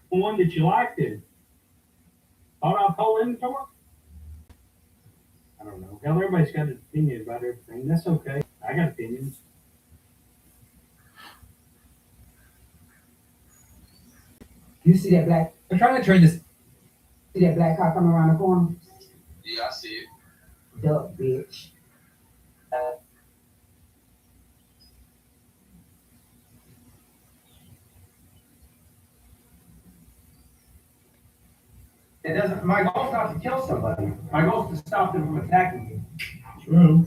one that you liked it. Thought I'd pull into it. I don't know. Hell, everybody's got an opinion about everything. That's okay. I got opinions. You see that black? I'm trying to turn this. See that black car coming around the corner? Yeah, I see it. Duck, bitch. It doesn't. My goal's not to kill somebody. My goal's to stop them from attacking me. True.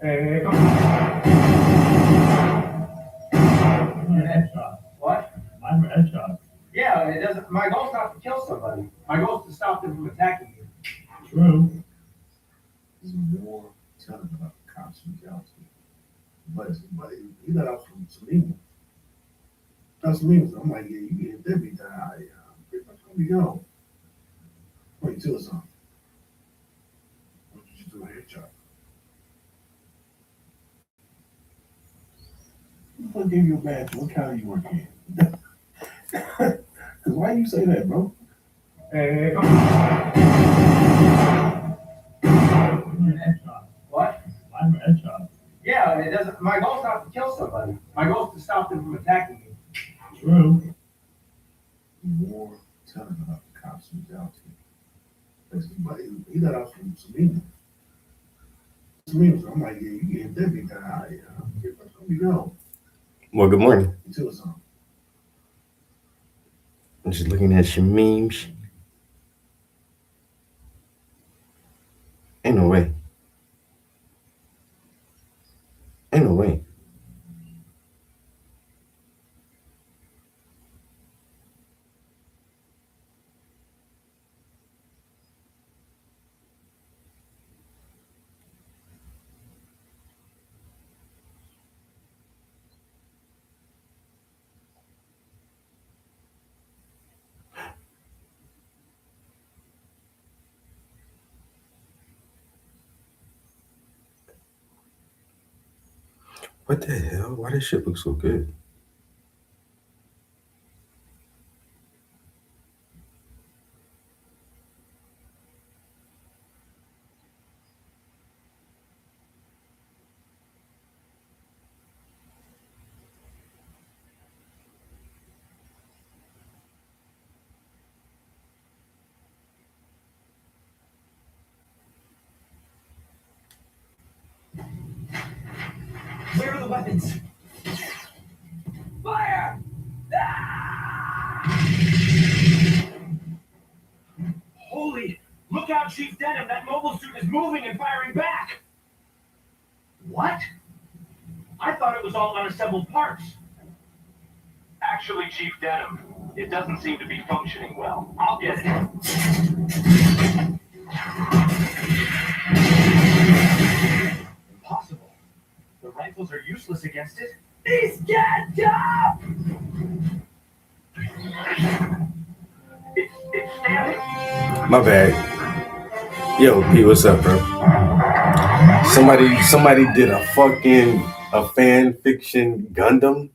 Hey, come Headshot. What? I'm a headshot. Yeah, it doesn't. My goal's not to kill somebody. My goal's to stop them from attacking me. True. There's more telling about the cops' brutality. But he let out some evil. That's some evil. I'm like, yeah, you get that beat down. Pretty much gonna be gone. Wait till it's on. What did you do a headshot? What gave you a badge? What county you work in? Cause why you say that, bro? Hey, come Headshot. What? I'm a headshot. Yeah, it doesn't. My goal's not to kill somebody. My goal's to stop them from attacking me. True. More telling about the cops' brutality. But he let out some evil. Some evil. I'm like, yeah, you get that beat down. Pretty much gonna be gone. Well, good morning. Until it's on. I'm just looking at your memes. Ain't no way. Ain't no way. What the hell? Why this shit look so good? Where are the weapons? Fire! Ah! Holy! Look out, Chief Denham! That mobile suit is moving and firing back! What? I thought it was all unassembled parts. Actually, Chief Denham, it doesn't seem to be functioning well. I'll get it. Impossible. The rifles are useless against it. He's get up! It's standing. My bad. Yo, P, what's up, bro? Somebody did a fan fiction Gundam.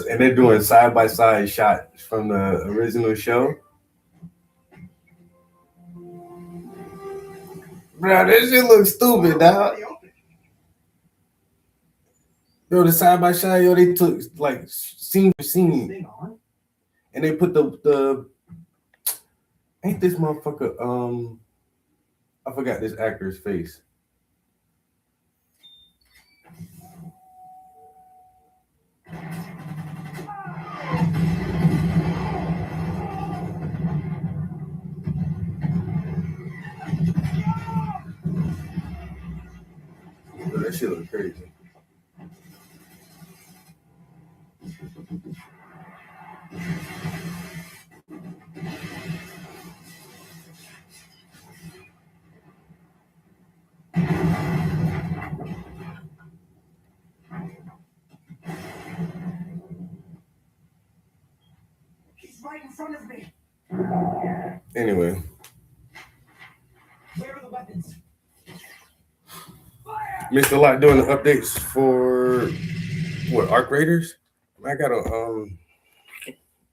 And they're doing side by side shots from the original show. Bro, this shit looks stupid, dog. Yo, the side by side, yo, they took like scene for scene, and they put the ain't this motherfucker I forgot this actor's face. Bro, that shit look crazy. He's right in front of me. Anyway. Where are the weapons? Fire! Mr. Lot doing the updates for What, Arc Raiders? I got a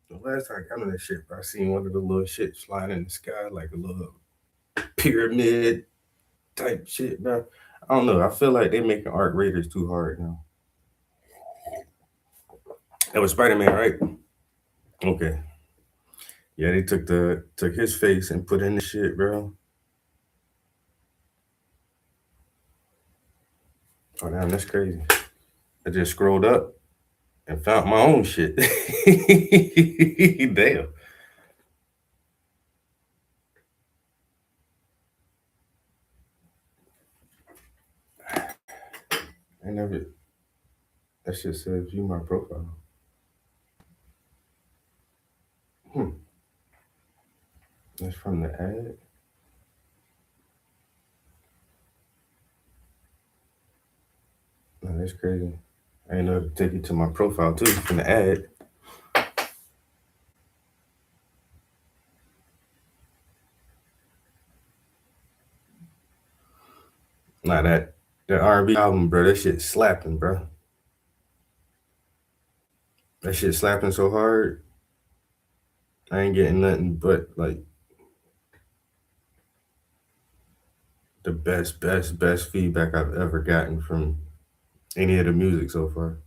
the last time I got on that shit, bro, I seen one of the little shit flying in the sky like a little pyramid type shit, bro. I don't know. I feel like they're making Arc Raiders too hard now. That was Spider-Man, right? Okay. Yeah, they took his face and put in the shit, bro. Oh damn, that's crazy. I just scrolled up and found my own shit. Damn. I never. That shit says view my profile. That's from the ad. No, that's crazy. I didn't know to take you to my profile too from the ad. Nah, that R&B album, bro. That shit slapping, bro. That shit slapping so hard. I ain't getting nothing but like the best feedback I've ever gotten from any of the music so far.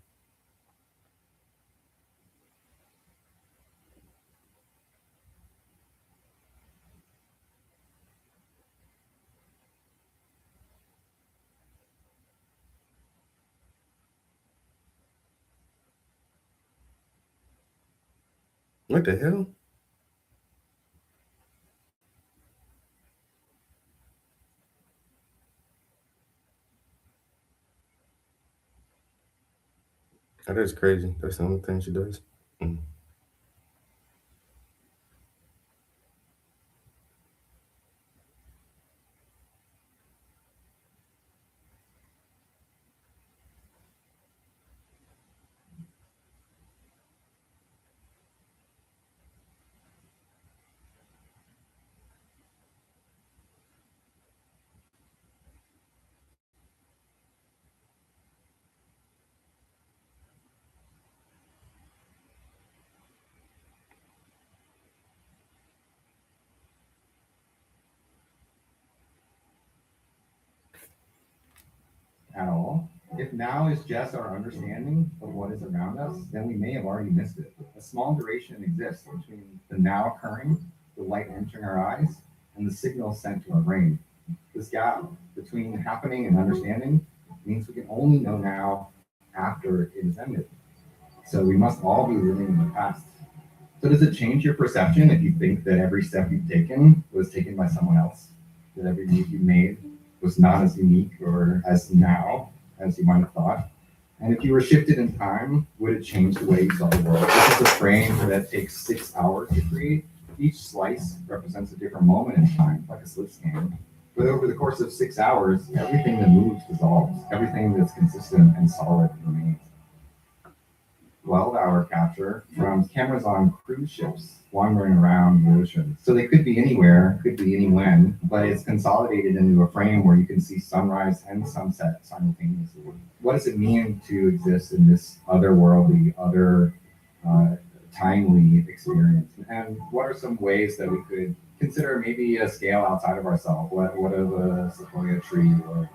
What the hell? That is crazy. That's the only thing she does. At all. If now is just our understanding of what is around us, then we may have already missed it. A small duration exists between the now occurring, the light entering our eyes, and the signal sent to our brain. This gap between happening and understanding means we can only know now after it is ended. So we must all be living in the past. So does it change your perception if you think that every step you've taken was taken by someone else? That every move you made was not as unique or as now as you might have thought? And if you were shifted in time, would it change the way you saw the world? This is a frame that takes 6 hours to create. Each slice represents a different moment in time, like a slit scan. But over the course of 6 hours, everything that moves dissolves. Everything that's consistent and solid remains. 12-hour capture from cameras on cruise ships wandering around the ocean. So they could be anywhere, could be anywhen, but it's consolidated into a frame where you can see sunrise and sunset simultaneously. What does it mean to exist in this otherworldly, timely experience? And what are some ways that we could consider maybe a scale outside of ourselves? What of a sequoia tree or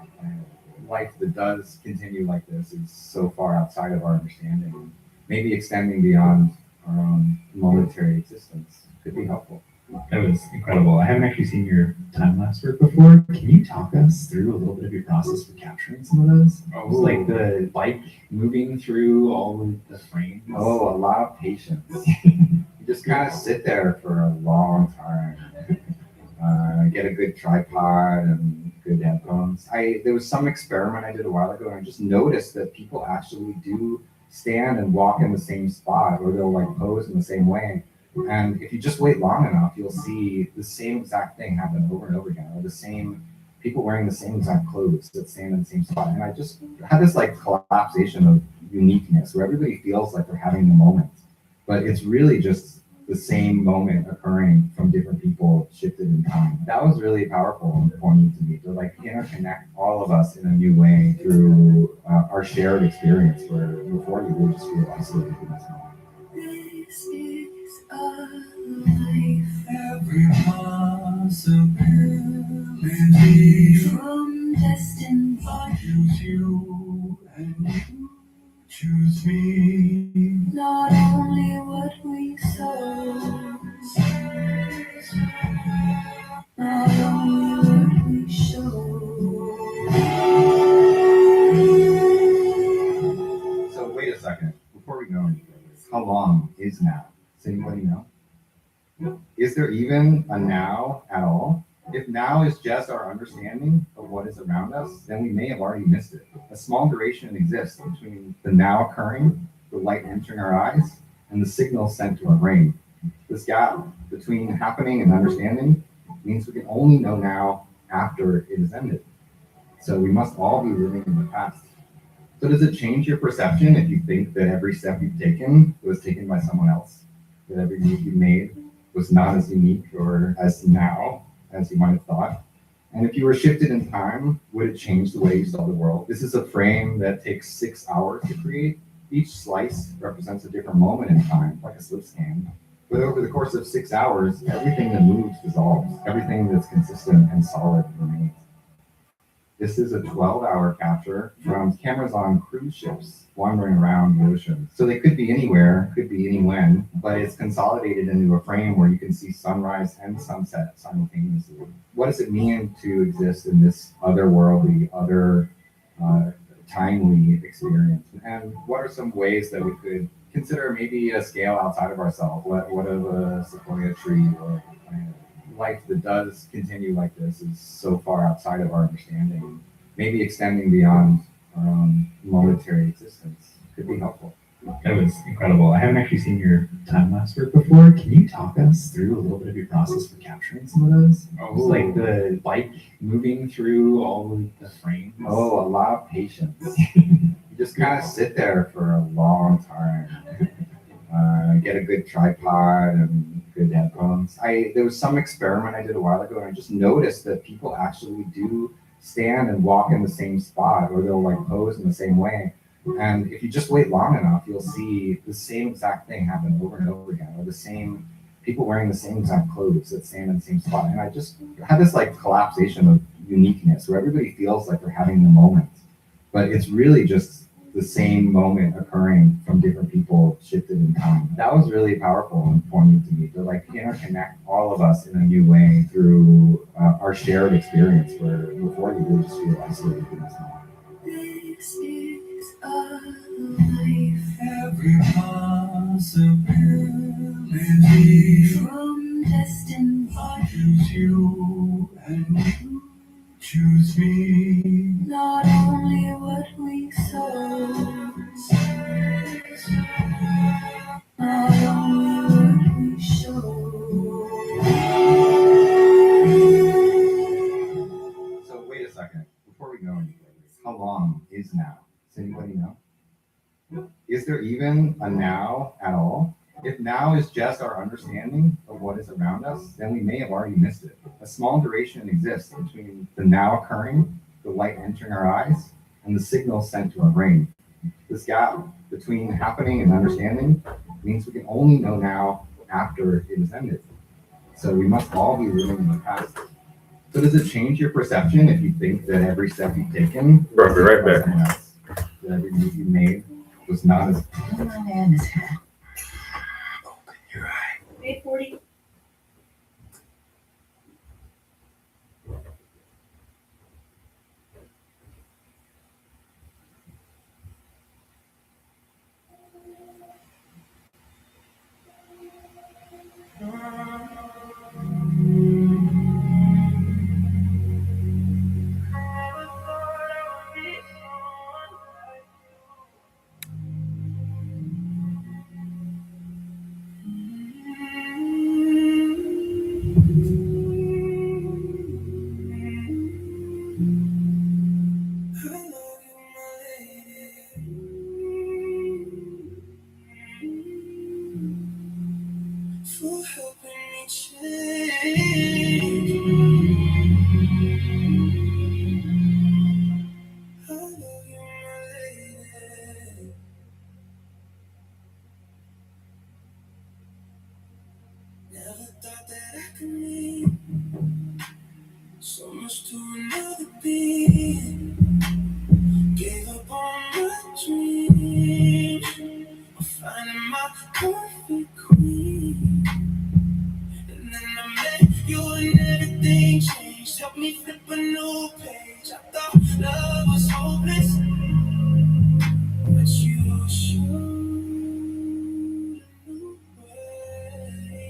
life that does continue like this is so far outside of our understanding? Maybe extending beyond our own momentary existence could be helpful. That was incredible. I haven't actually seen your time-lapse work before. Can you talk us through a little bit of your process for capturing some of those? Oh, Like the bike moving through all of the frames? Oh, a lot of patience. You just kind of sit there for a long time. Get a good tripod and good headphones. There was some experiment I did a while ago, and I just noticed that people actually do stand and walk in the same spot, or they'll like pose in the same way. And if you just wait long enough, you'll see the same exact thing happen over and over again, or the same people wearing the same exact clothes that stand in the same spot. And I just had this like collapsation of uniqueness where everybody feels like they're having the moment, but it's really just the same moment occurring from different people shifted in time. That was really powerful and poignant to me to like interconnect all of us in a new way through our shared experience where before you would just feel isolated in this moment. This is a life, every possibility from destined. I choose you and you choose me. Not only what we sow, not only what we show. So wait a second, before we go any further, how long is now? Does anybody know? Is there even a now at all? If now is just our understanding of what is around us, then we may have already missed it. A small duration exists between the now occurring, the light entering our eyes, and the signal sent to our brain. This gap between happening and understanding means we can only know now after it is ended. So we must all be living in the past. So does it change your perception if you think that every step you've taken was taken by someone else? That every move you made was not as unique or as now as you might have thought? And if you were shifted in time, would it change the way you saw the world? This is a frame that takes 6 hours to create. Each slice represents a different moment in time, like a slip scan. But over the course of 6 hours, everything that moves dissolves. Everything that's consistent and solid remains. This is a 12-hour capture from cameras on cruise ships wandering around the ocean. So they could be anywhere, could be anywhen, but it's consolidated into a frame where you can see sunrise and sunset simultaneously. What does it mean to exist in this otherworldly, timely experience? And what are some ways that we could consider maybe a scale outside of ourselves? What of a sequoia tree or a planet? Life that does continue like this is so far outside of our understanding, maybe extending beyond our own momentary existence could be helpful. That was incredible. I haven't actually seen your time lapse work before. Can you talk us through a little bit of your process for capturing some of those? Like the bike moving through all the frames. Oh, a lot of patience. You just kind of sit there for a long time. Get a good tripod and good headphones. There was some experiment I did a while ago, and I just noticed that people actually do stand and walk in the same spot, or they'll like pose in the same way. And if you just wait long enough, you'll see the same exact thing happen over and over again, or the same people wearing the same exact clothes that stand in the same spot. And I just had this like collapsation of uniqueness where everybody feels like they're having the moment, but it's really just the same moment occurring from different people shifted in time. That was really powerful and poignant to me to like interconnect all of us in a new way through our shared experience where before you would just feel isolated in this moment. This is a life, every possibility from destined. I choose you and you choose me. Not only what we sow, not only what we show. So wait a second, before we go any further, how long is now? Does anybody know? Is there even a now at all? If now is just our understanding of what is around us, then we may have already missed it. A small duration exists between the now occurring, the light entering our eyes, and the signal sent to our brain. This gap between happening and understanding means we can only know now after it is ended. So we must all be living in the past. So does it change your perception if you think that every step you've taken Bro, be right back. that every move you made was not as 8:40. dream of finding my perfect queen. And then I met you and everything changed. Helped me flip a new page. I thought love was hopeless, but you showed a new way.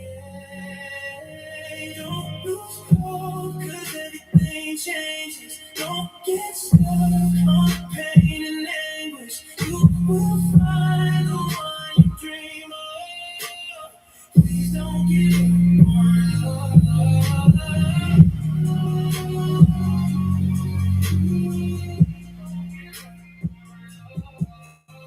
Don't lose hope, 'cause everything changes. Don't get stuck on pain and anguish. You will find the one you dream of. Please don't give up on love.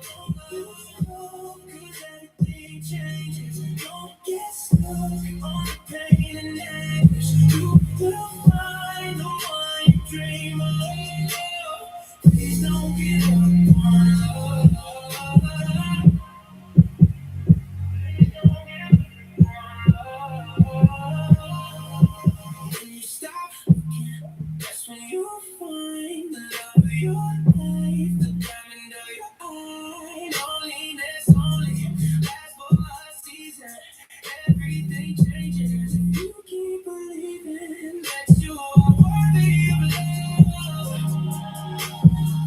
Don't lose hope, 'cause everything changes. Don't get stuck on pain and anguish. You will find the one you dream of. Please don't give up on love. When you stop looking, that's when you find the love of your life, the diamond of your eye. Loneliness only lasts for a season. Everything changes if you keep believing that you are worthy of love.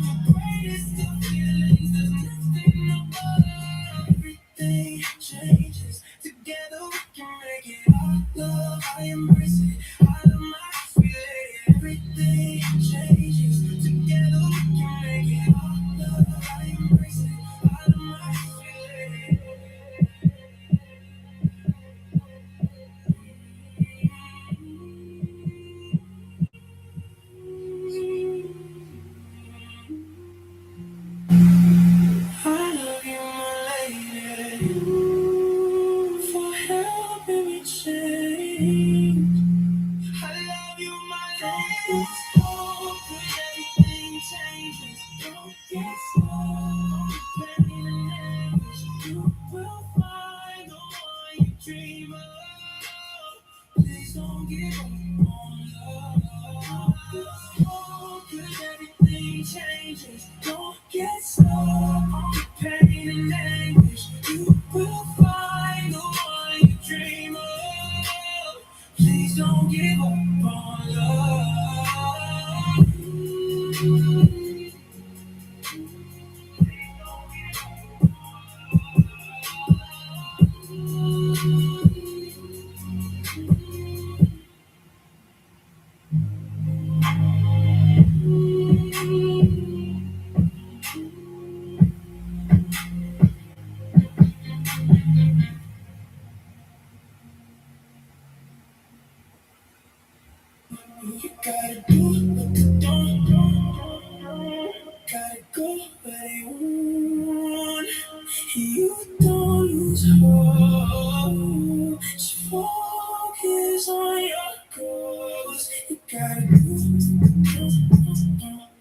The greatest of feelings, there's nothing above. Everything changes. Together we can make it. Our love, I embrace it. I love my sweet lady. Everything changes. Together we can make it. Our love, I embrace it. I love my sweet lady. I love you, my lady, for helping me change. I love you, my lady. Hope that everything changes. Don't get stuck on pain and anguish. You will find the one you dream of. Please don't give up on love. Hope that everything changes. Don't get stuck on pain and anguish. You will find the one you dream of. Please don't give up on love. You gotta do what you don't. Gotta go where they want. You don't lose hope. Just focus on your goals. You gotta do.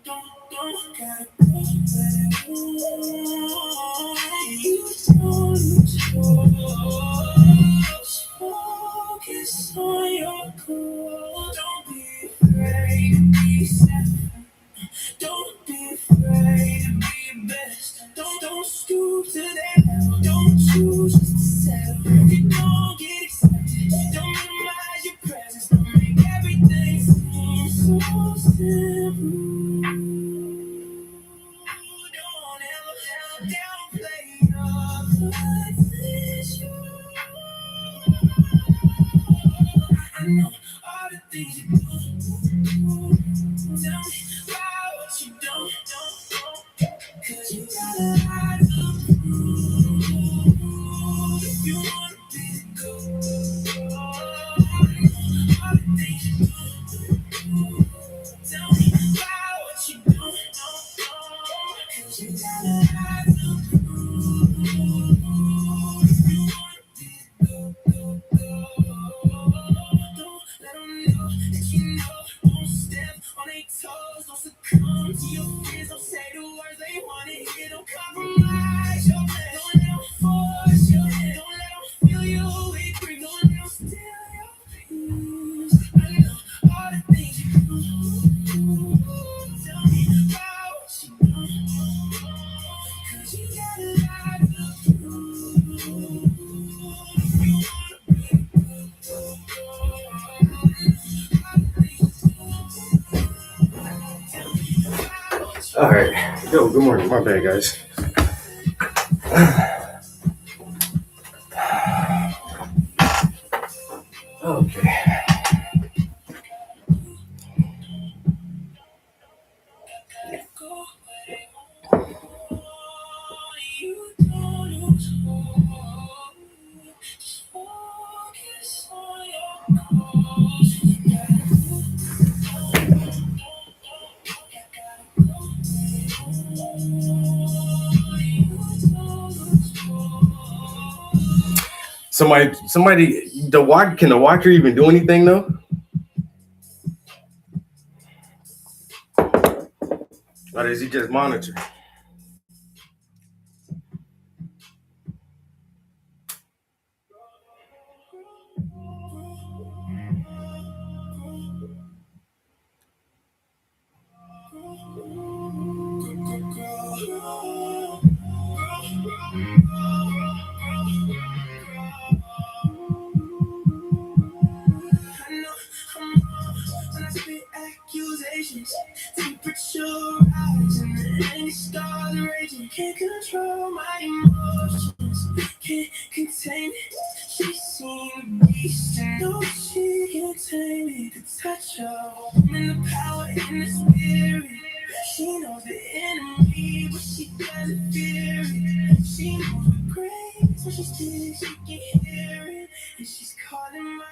Gotta go where they want. You don't lose hope. Just focus on your goals. Don't be afraid to be sad. Don't be afraid to be your best. Don't stoop to that level. Don't choose just to settle. If you don't get accepted, don't minimize your presence. Don't make everything seem so simple. Don't ever downplay your potential. I know all the things you do. Tell me why what you don't. 'Cause you got a lot to prove. If you wanna be the goat, all the things you do. Tell me why what you don't. 'Cause you got a lot to prove. If you wanna be the goat, don't let them know that you know. Don't step on their toes, don't succumb to your fears. Don't say the words they wanna hear. Don't come All right. Yo, good morning. My bad, guys. Okay. Somebody, can the watcher even do anything though? Or does he just monitor? Accusations, temperature rising, and it starts raging. Can't control my emotions, can't contain it. She seemed a beast, and no, she can't tame it. The touch of a woman, the power in the spirit. She knows the enemy, but she doesn't fear it. She knows with grace, when she speaks, she can hear it, and she's calling my.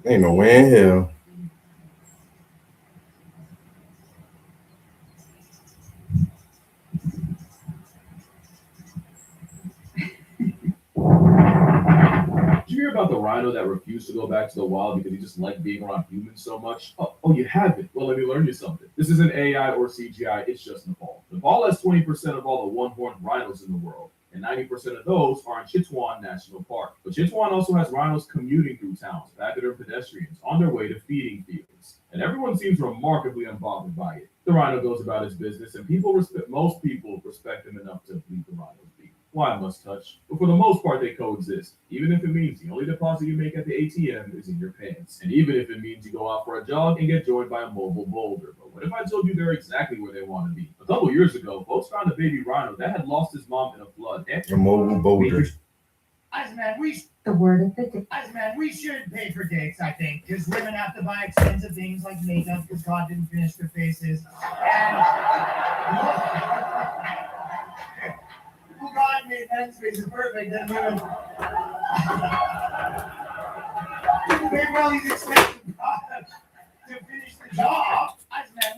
Ain't no way in hell. Did you hear about the rhino that refused to go back to the wild because he just liked being around humans so much? Oh, you haven't? Well, let me learn you something. This isn't AI or CGI, it's just Nepal. Nepal has 20% of all the one-horned rhinos in the world, and 90% of those are in Chitwan National Park. But Chitwan also has rhinos commuting through towns, back at their pedestrians, on their way to feeding fields. And everyone seems remarkably unbothered by it. The rhino goes about his business, and most people respect him enough to leave the rhinos be. Why must touch? But for the most part, they coexist, even if it means the only deposit you make at the ATM is in your pants. And even if it means you go out for a jog and get joined by a mobile boulder. But what if I told you they're exactly where they want to be? A couple years ago, folks found a baby rhino that had lost his mom in a flood. A mobile boulder. The word of the day. We should pay for dates, I think, because women have to buy expensive things like makeup because God didn't finish their faces. And well, God made men's faces perfect, and women pay for all these expensive products to finish the job.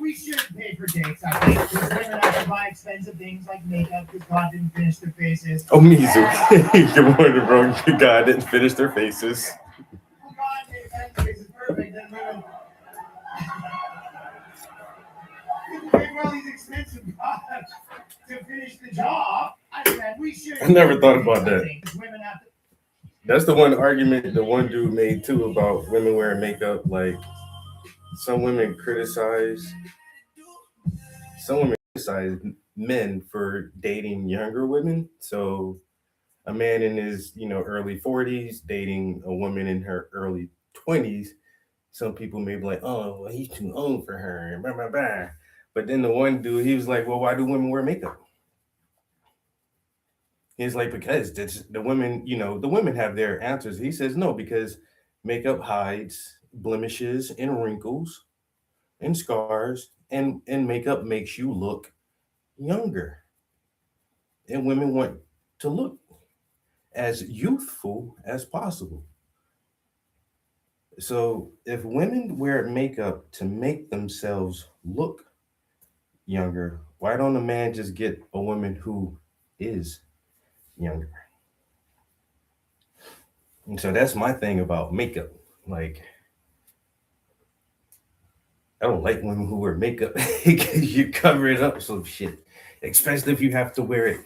We should pay for dates, I think, because women have to buy expensive things like makeup because God didn't finish their faces. Oh, Mizu. Good morning, bro. God didn't finish their faces. Well, God made men's faces perfect, and women pay for all these expensive products to finish the job. We should. I never thought about that. Women have to. That's the one argument the one dude made too about women wearing makeup. Like some women criticize men for dating younger women. So a man in his early 40s dating a woman in her early 20s. Some people may be like, oh, well, he's too old for her. Blah, blah, blah. But then the one dude, he was like, well, why do women wear makeup? He's like, because the women have their answers. He says, no, because makeup hides blemishes and wrinkles and scars, and makeup makes you look younger. And women want to look as youthful as possible. So if women wear makeup to make themselves look younger, why don't a man just get a woman who is younger? And so that's my thing about makeup. Like, I don't like women who wear makeup because you cover it up some shit, especially if you have to wear it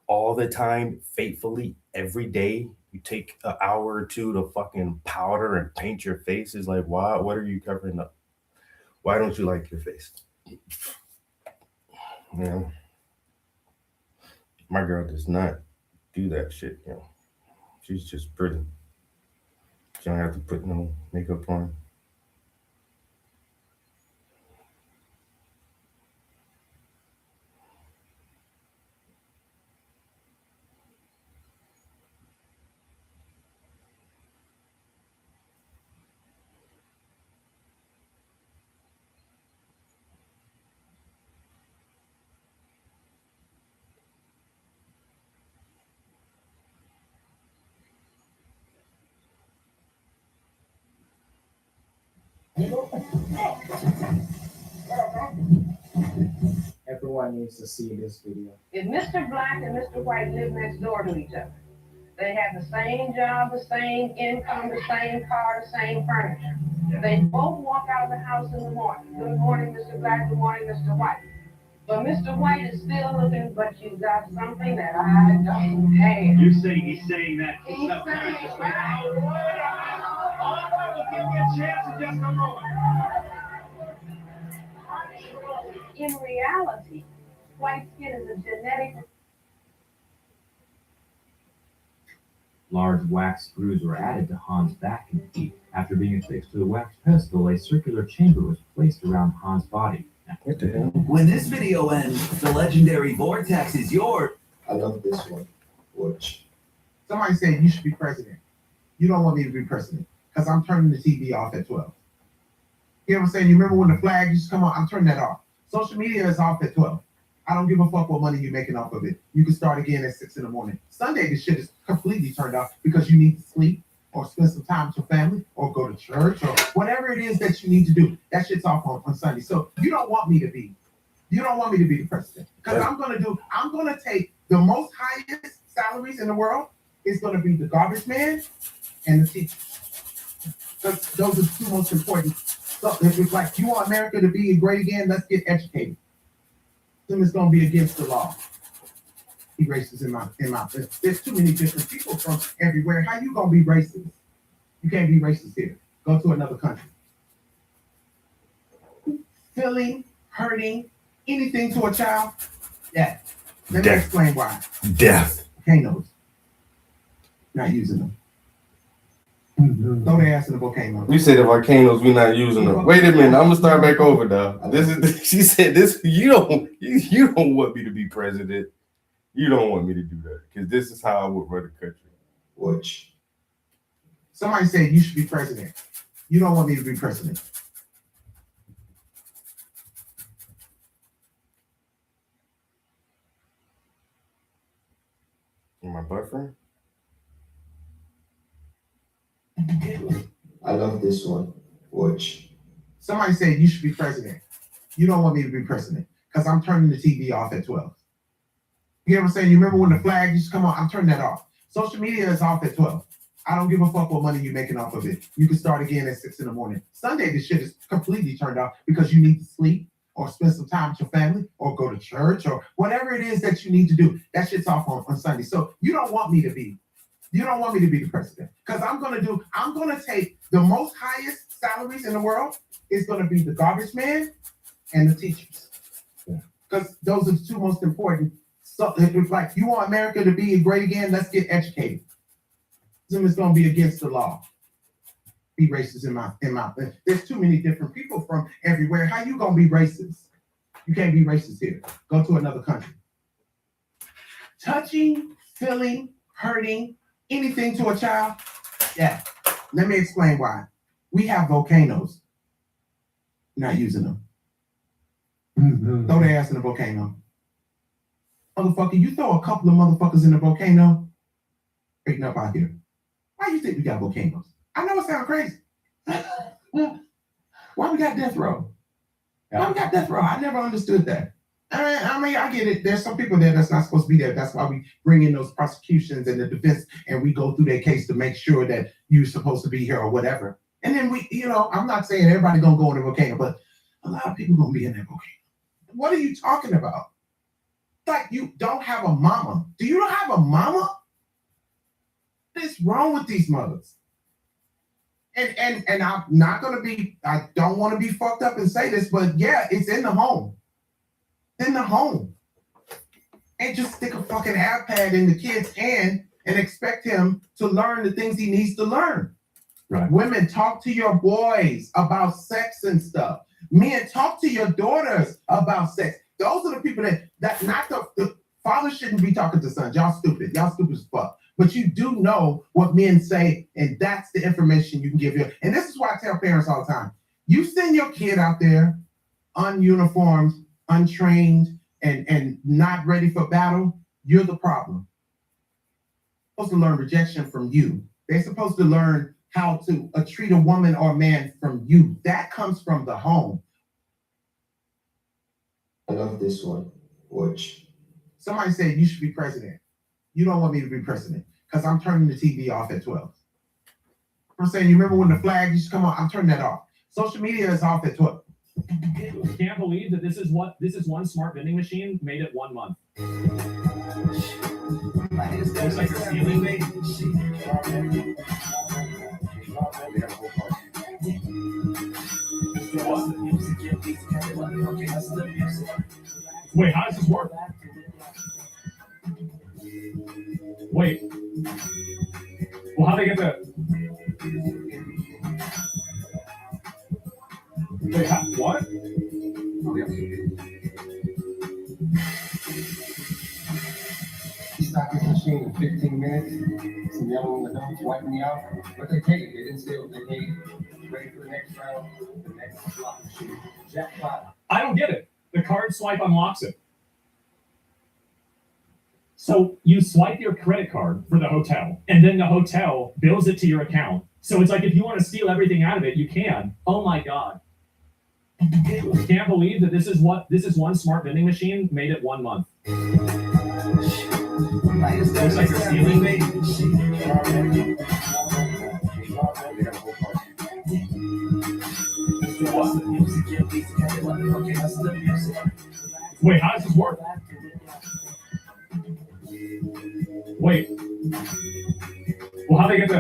all the time, faithfully, every day. you take an hour or two to fucking powder and paint your face. Is like, why? What are you covering up? Why don't you like your face? You know, my girl does not do that shit. You know, she's just pretty. She don't have to put no makeup on. Everyone needs to see this video. If Mr. Black and Mr. White live next door to each other, they have the same job, the same income, the same car, the same furniture. They both walk out of the house in the morning. Good morning, Mr. Black. Good morning, Mr. White. But Mr. White is still looking, but you got something that I don't have. You're saying he's saying that. He's saying, right. All right, well, give me a chance and just come on. In reality, white skin is a genetic. Large wax screws were added to Han's back and feet. After being affixed to the wax pedestal, a circular chamber was placed around Han's body. What the hell? When this video ends, the legendary vortex is yours. I love this one. Watch. Somebody said you should be president. You don't want me to be president because I'm turning the TV off at 12. You know what I'm saying? You remember when the flag used to come on? I'm turning that off. Social media is off at 12. I don't give a fuck what money you're making off of it. You can start again at 6 in the morning. Sunday, the shit is completely turned off because you need to sleep or spend some time with your family or go to church or whatever it is that you need to do. That shit's off on Sunday. So you don't want me to be the president. Because I'm gonna take the most highest salaries in the world. It's gonna be the garbage man and the teacher. Because those are the two most important. So if it's like you want America to be great again, let's get educated. Then it's gonna be against the law. Be racist in my. There's too many different people from everywhere. How you gonna be racist? You can't be racist here. Go to another country. Feeling, hurting, anything to a child. Yeah. Let me Death. explain why. Death. Volcanoes. Not using them. Throw their ass in the volcano. You say the volcanoes, we're not using them. Wait a minute, I'm gonna start back over, dog. This is she said this. You don't want me to be president. You don't want me to do that because this is how I would run the country. Watch. Somebody said you should be president. You don't want me to be president. Am I buffering? I love this one. Watch. Somebody said you should be president. You don't want me to be president because I'm turning the TV off at 12. You know what I'm saying? You remember when the flag used to come on? I'm turning that off. Social media is off at 12. I don't give a fuck what money you're making off of it. You can start again at 6 in the morning. Sunday, the shit is completely turned off because you need to sleep or spend some time with your family or go to church or whatever it is that you need to do. That shit's off on Sunday. So you don't want me to be the president because I'm gonna take the most highest salaries in the world. It's gonna be the garbage man and the teachers because those are the two most important. So it's like you want America to be great again, let's get educated. It's gonna be against the law. Be racist in my. There's too many different people from everywhere. How you gonna be racist? You can't be racist here. Go to another country. Touching, feeling, hurting, anything to a child. Yeah. Let me explain why. We have volcanoes. Not using them. Throw their ass in the volcano. Motherfucker, you throw a couple of motherfuckers in the volcano, straighten up out here. Why you think we got volcanoes? I know it sounds crazy. Why we got death row? Why we got death row? I never understood that. I mean, I get it. There's some people there that's not supposed to be there. That's why we bring in those prosecutions and the defense, and we go through their case to make sure that you're supposed to be here or whatever. And then I'm not saying everybody gonna go in the volcano, but a lot of people gonna be in that volcano. What are you talking about? Like you don't have a mama. Do you not have a mama? is wrong with these mothers? And I'm not gonna be, I don't want to be fucked up and say this, but yeah, it's in the home. In the home. And just stick a fucking iPad in the kid's hand and expect him to learn the things he needs to learn. Right. Women, talk to your boys about sex and stuff. Men, talk to your daughters about sex. Those are the people that not the father shouldn't be talking to sons. Y'all stupid. Y'all stupid as fuck. But you do know what men say, and that's the information you can give your. And this is why I tell parents all the time: you send your kid out there, ununiformed, untrained, and not ready for battle. You're the problem. They're supposed to learn rejection from you. They're supposed to learn how to treat a woman or a man from you. That comes from the home. I love this one. Watch. Somebody said you should be president. You don't want me to be president because I'm turning the TV off at 12. I'm saying, you remember when the flag used to come on? I'm turning that off. Social media is off at 12. I can't believe that this is one smart vending machine made it 1 month. Looks like you're stealing me. Wait, how does this work? Wait. Well, how do they get the? Wait, what? He stopped his machine in 15 minutes. Some young adults wiping me out. But they paid. They didn't steal. They paid. Ready for the next round. The next slot machine. Jackpot. I don't get it. The card swipe unlocks it. So you swipe your credit card for the hotel, and then the hotel bills it to your account. So it's like if you want to steal everything out of it, you can. Oh my God. I can't believe that this is one smart vending machine made it 1 month. Looks like you're stealing me. Wait, how does this work? Wait. Well, how do they get the?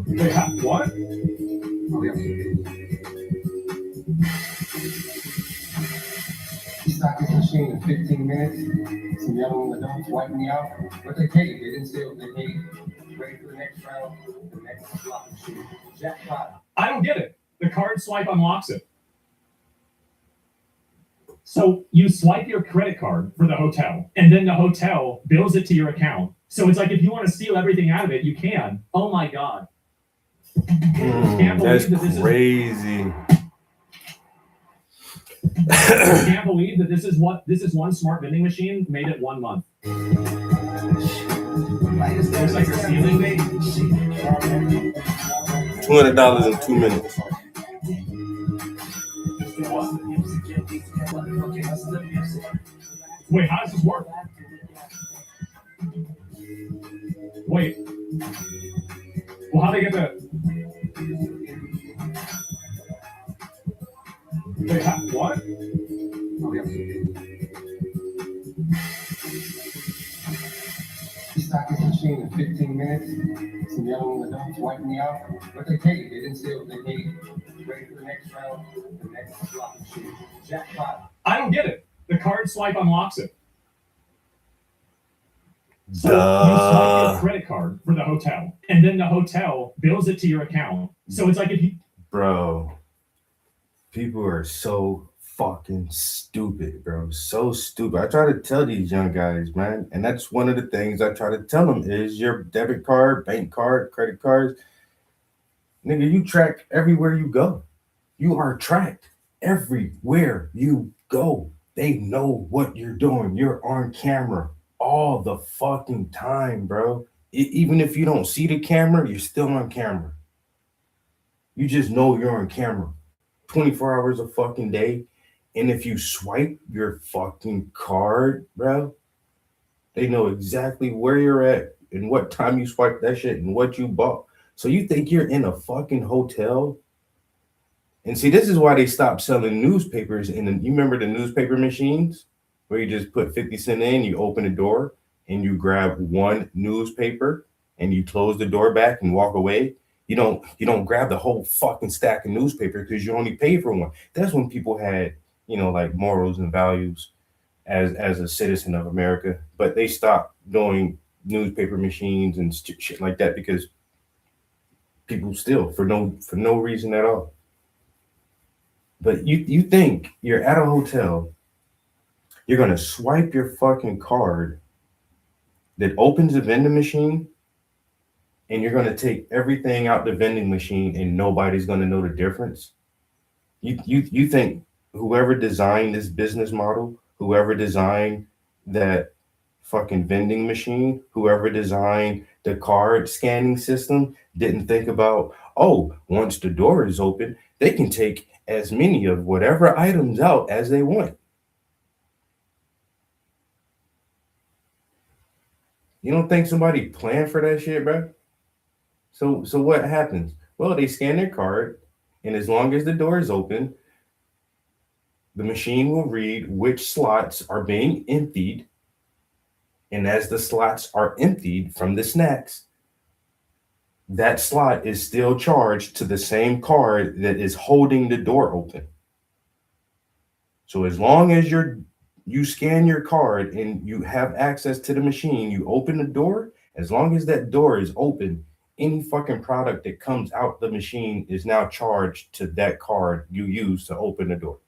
Wait, what? He stopped his machine in 15 minutes. Some young adults wiping me out. But they paid. They didn't steal. They paid. Ready for the next round. The next slot machine. Jackpot. I don't get it. The card swipe unlocks it. So you swipe your credit card for the hotel, and then the hotel bills it to your account. So it's like if you want to steal everything out of it, you can. Oh my God. That's crazy. I can't believe that this is one smart vending machine made it 1 month. Looks like you're stealing me. $200 in 2 minutes. Wait, how does this work? Wait. Well, how do they get the? Wait, what? He stopped his machine in 15 minutes. Some young adults wiping me out. But they paid. They didn't steal. They paid. Ready for the next round. The next slot machine. Jackpot. I don't get it. The card swipe unlocks it. So you swipe your credit card for the hotel, and then the hotel bills it to your account. So it's like if you. Bro, people are so fucking stupid, bro. So stupid. I try to tell these young guys, man, and that's one of the things I try to tell them is your debit card, bank card, credit cards. Nigga, you track everywhere you go. You are tracked everywhere you go. They know what you're doing. You're on camera all the fucking time, bro. Even if you don't see the camera, you're still on camera. You just know you're on camera 24 hours a fucking day. And if you swipe your fucking card, bro, they know exactly where you're at and what time you swiped that shit and what you bought. So you think you're in a fucking hotel? And see, this is why they stopped selling newspapers. You remember the newspaper machines? where you just put 50 cents in, you open the door, and you grab one newspaper and you close the door back and walk away. You don't grab the whole fucking stack of newspaper because you only pay for one. That's when people had, like morals and values as a citizen of America. But they stopped doing newspaper machines and shit like that because people steal for no reason at all. But you think you're at a hotel, you're gonna swipe your fucking card that opens the vending machine, and you're gonna take everything out the vending machine and nobody's gonna know the difference? You think whoever designed this business model, whoever designed that fucking vending machine, whoever designed the card scanning system didn't think about, oh, once the door is open, they can take as many of whatever items out as they want. You don't think somebody planned for that shit, bro? So what happens? Well, they scan their card, and as long as the door is open, the machine will read which slots are being emptied. And as the slots are emptied from the snacks, that slot is still charged to the same card that is holding the door open. So as long as you scan your card and you have access to the machine, you open the door, as long as that door is open, any fucking product that comes out the machine is now charged to that card you use to open the door.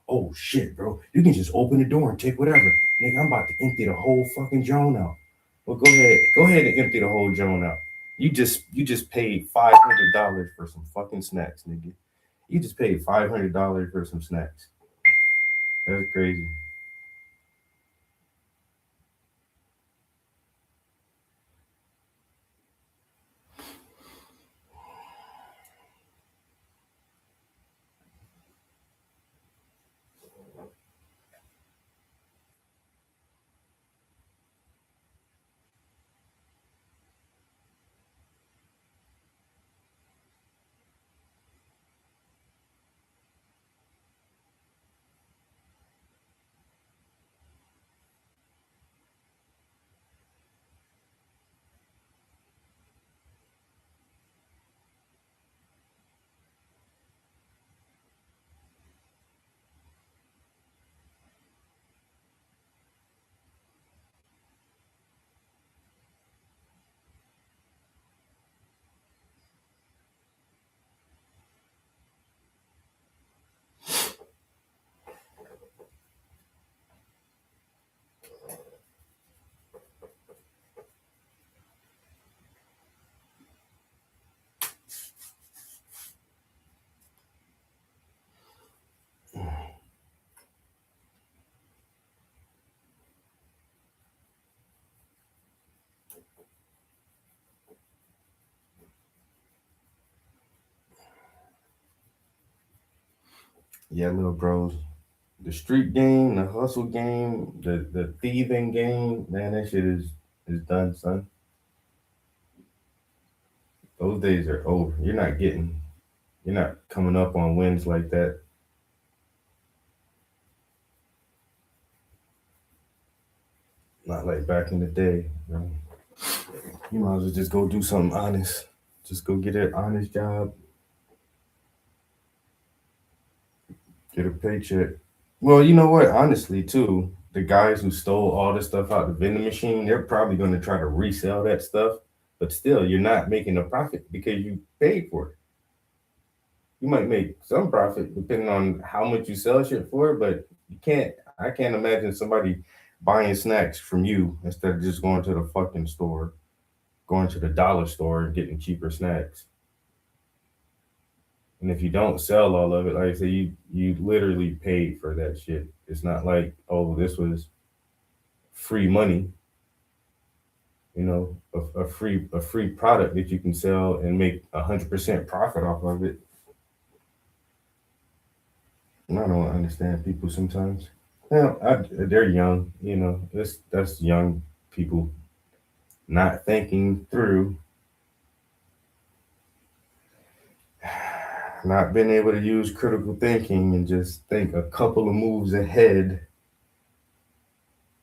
Oh shit, bro. You can just open the door and take whatever. Nigga, I'm about to empty the whole fucking Joan out. Well, go ahead and empty the whole Joan out. You just paid $500 for some fucking snacks, nigga. You just paid $500 for some snacks. That's crazy. Yeah, little bros. The street game, the hustle game, the thieving game, man, that shit is done, son. Those days are over. You're not coming up on wins like that. Not like back in the day, bro. You might as well just go do something honest. Just go get an honest job. Get a paycheck. Well, you know what? Honestly, too, the guys who stole all the stuff out the vending machine, they're probably going to try to resell that stuff. But still, you're not making a profit because you paid for it. You might make some profit depending on how much you sell shit for, but I can't imagine somebody buying snacks from you instead of just going to the fucking store, going to the dollar store and getting cheaper snacks. And if you don't sell all of it, like I say, you literally paid for that shit. It's not like, oh, this was free money. You know, a free product that you can sell and make 100% profit off of it. And I don't understand people sometimes. Well, they're young, you know. That's young people not thinking through, not being able to use critical thinking and just think a couple of moves ahead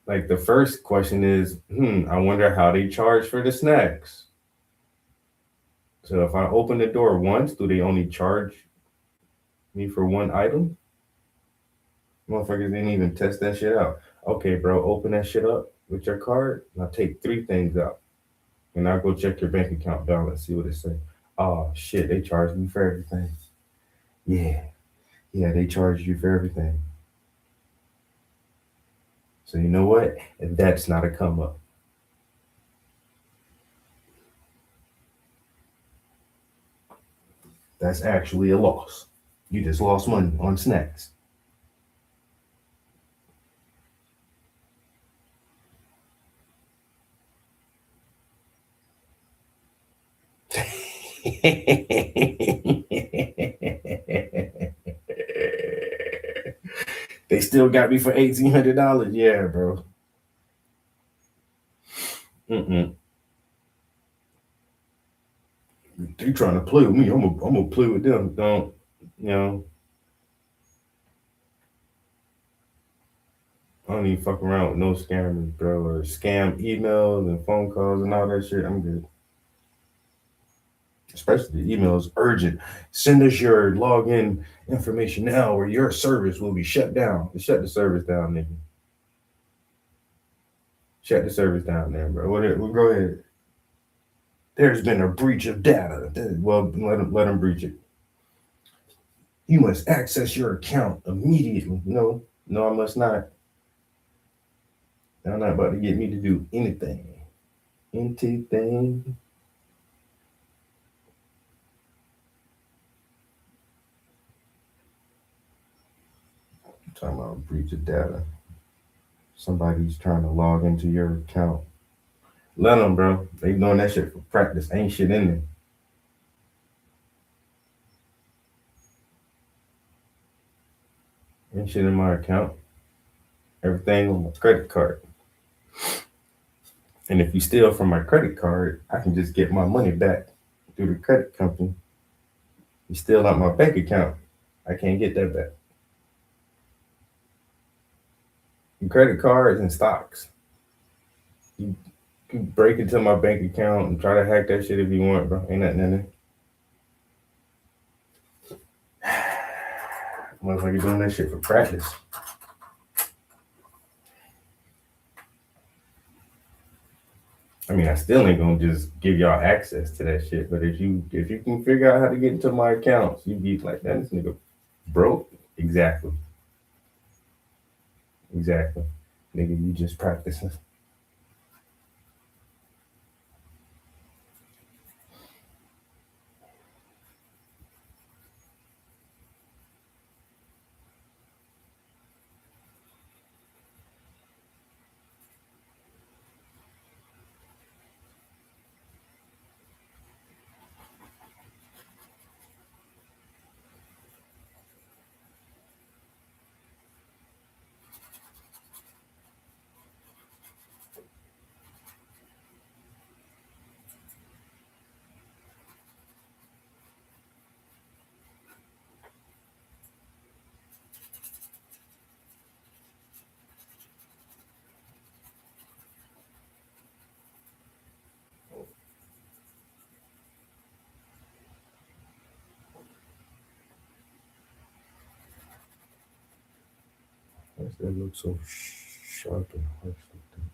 Like the first question is, I wonder how they charge for the snacks. So if I open the door once, do they only charge me for one item? Motherfuckers didn't even test that shit out. Okay, bro, open that shit up with your card. And I'll take 3 things out. And I'll go check your bank account balance, see what it say. Oh shit, they charge me for everything. Yeah, they charge you for everything. So you know what? That's not a come up. That's actually a loss. You just lost money on snacks. They still got me for $1,800. Yeah, bro. They trying to play with me. I'm gonna play with them. Don't, I don't even fuck around with no scammers, bro, or scam emails and phone calls and all that shit. I'm good. Especially the emails urgent. Send us your login information now, or your service will be shut down. Shut the service down, nigga. Shut the service down, there, bro. Well, go ahead. There's been a breach of data. Well, let them breach it. You must access your account immediately. No, I must not. They're not about to get me to do anything. Anything. I'm talking about breach of data. Somebody's trying to log into your account. Let them, bro. They doing that shit for practice. Ain't shit in there. Ain't shit in my account. Everything on my credit card. And if you steal from my credit card, I can just get my money back through the credit company. You steal out my bank account, I can't get that back. Credit cards and stocks. You can break into my bank account and try to hack that shit if you want, bro. Ain't nothing in there. Motherfucker doing that shit for practice. I mean, I still ain't gonna just give y'all access to that shit. But if you can figure out how to get into my accounts, you be like, that this nigga broke. Exactly. Nigga, you just practicing. Why does that look so sharp and harsh like that?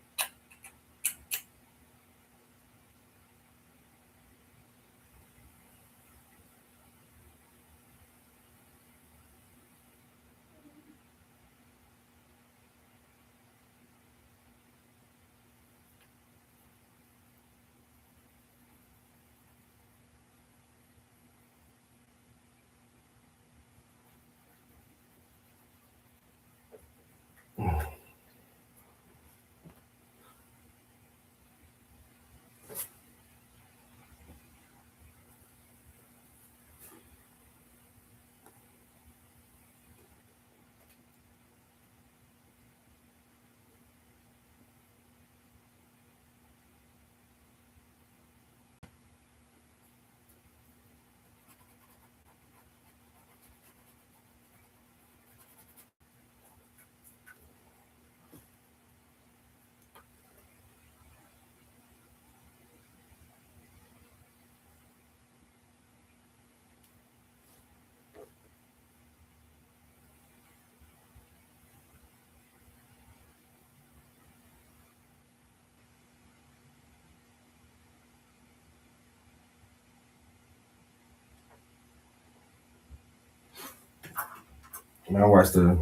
And I watched the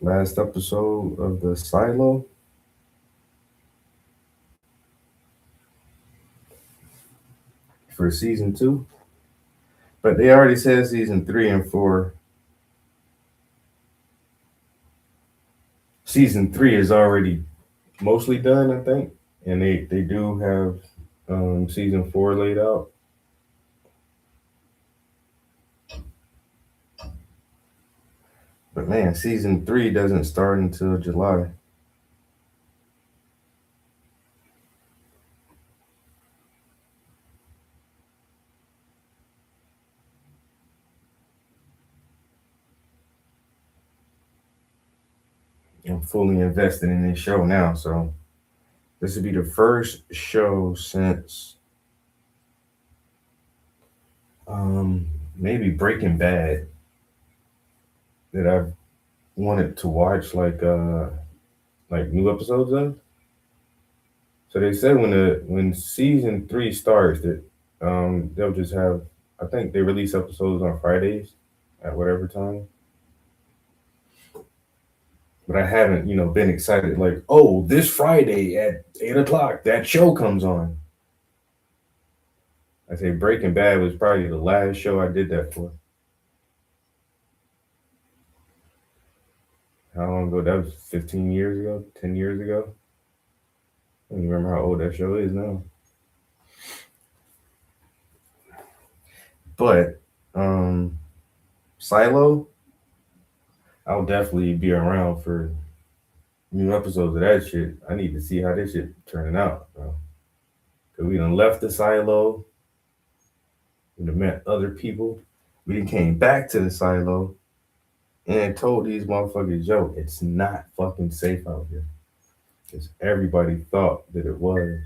last episode of the Silo. For season 2. But they already said season 3 and 4. Season 3 is already mostly done, I think. And they do have season 4 laid out. But man, season 3 doesn't start until July. I'm fully invested in this show now, so this will be the first show since maybe Breaking Bad that I've wanted to watch like new episodes of. So they said when season 3 starts that they'll just have, I think they release episodes on Fridays at whatever time. But I haven't, been excited like, oh, this Friday at 8:00 that show comes on. I say Breaking Bad was probably the last show I did that for. How long ago? That was 15 years ago, 10 years ago. I don't even remember how old that show is now. But Silo, I'll definitely be around for new episodes of that shit. I need to see how this shit turning out, bro. Cause we done left the Silo. We done met other people. We done came back to the Silo and told these motherfuckers, yo, it's not fucking safe out here. Because everybody thought that it was.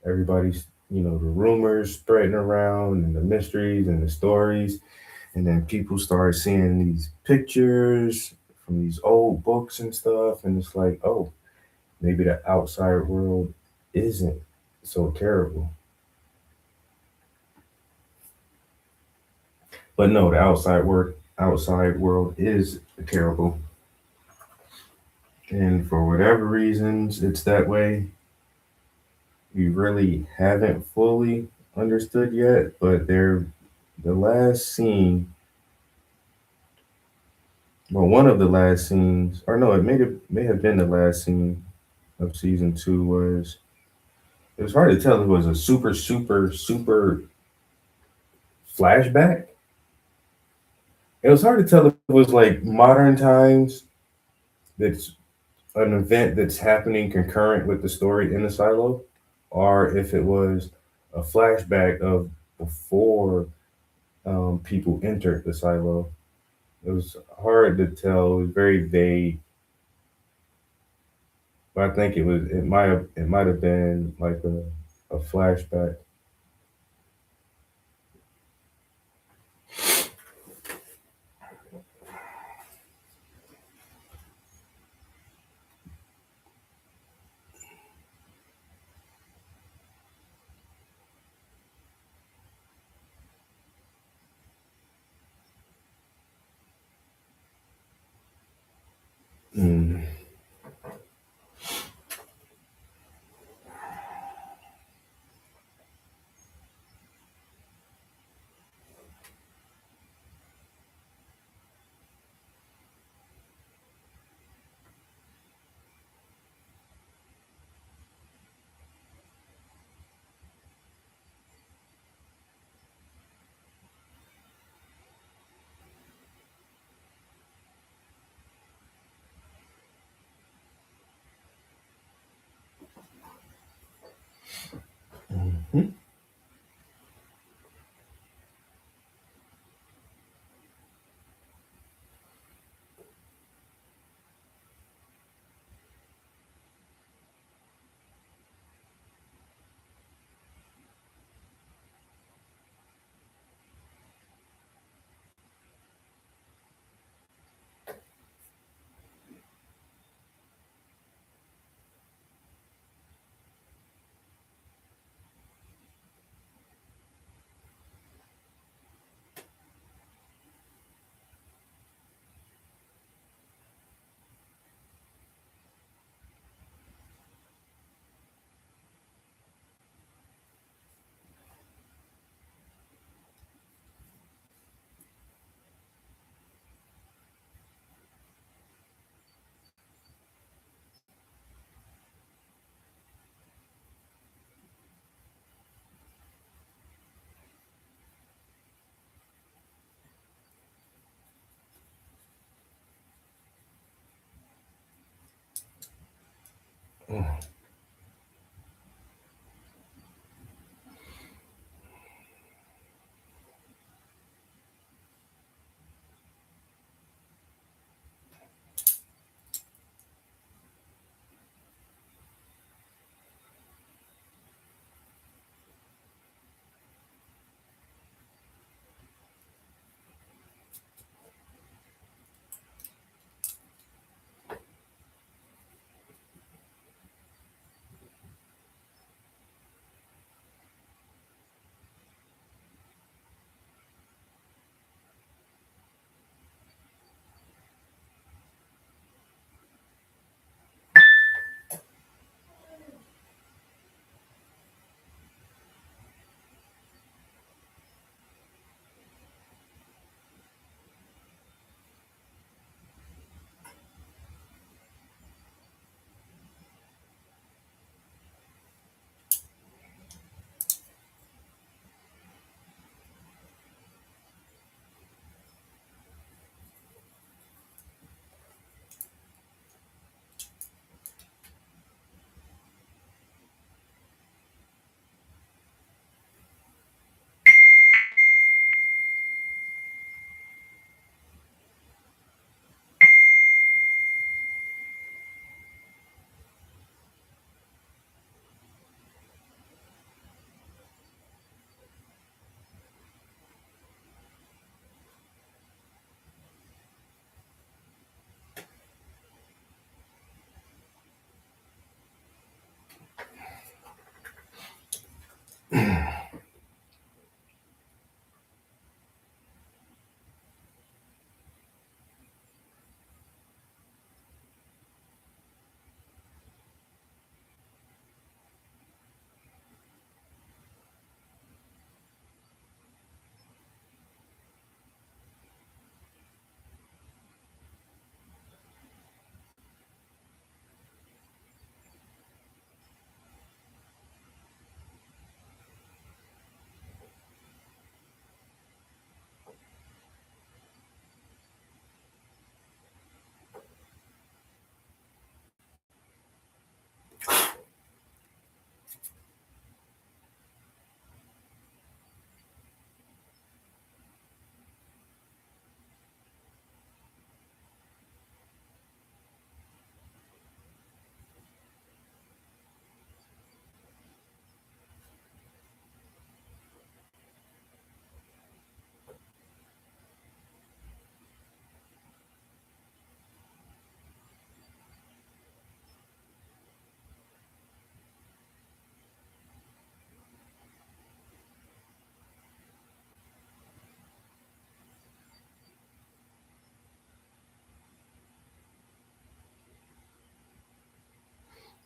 Everybody's, the rumors spreading around and the mysteries and the stories. And then people started seeing these pictures from these old books and stuff. And it's like, oh, maybe the outside world isn't so terrible. But no, the outside world is terrible. And for whatever reasons, it's that way. We really haven't fully understood yet, but the last scene, well, one of the last scenes, or no, it may have been the last scene of season 2 was, it was hard to tell if it was a super flashback. It was hard to tell if it was like modern times, that's an event that's happening concurrent with the story in the Silo, or if it was a flashback of before people entered the Silo. It was hard to tell. It was very vague. But I think it might have been like a flashback. Mm.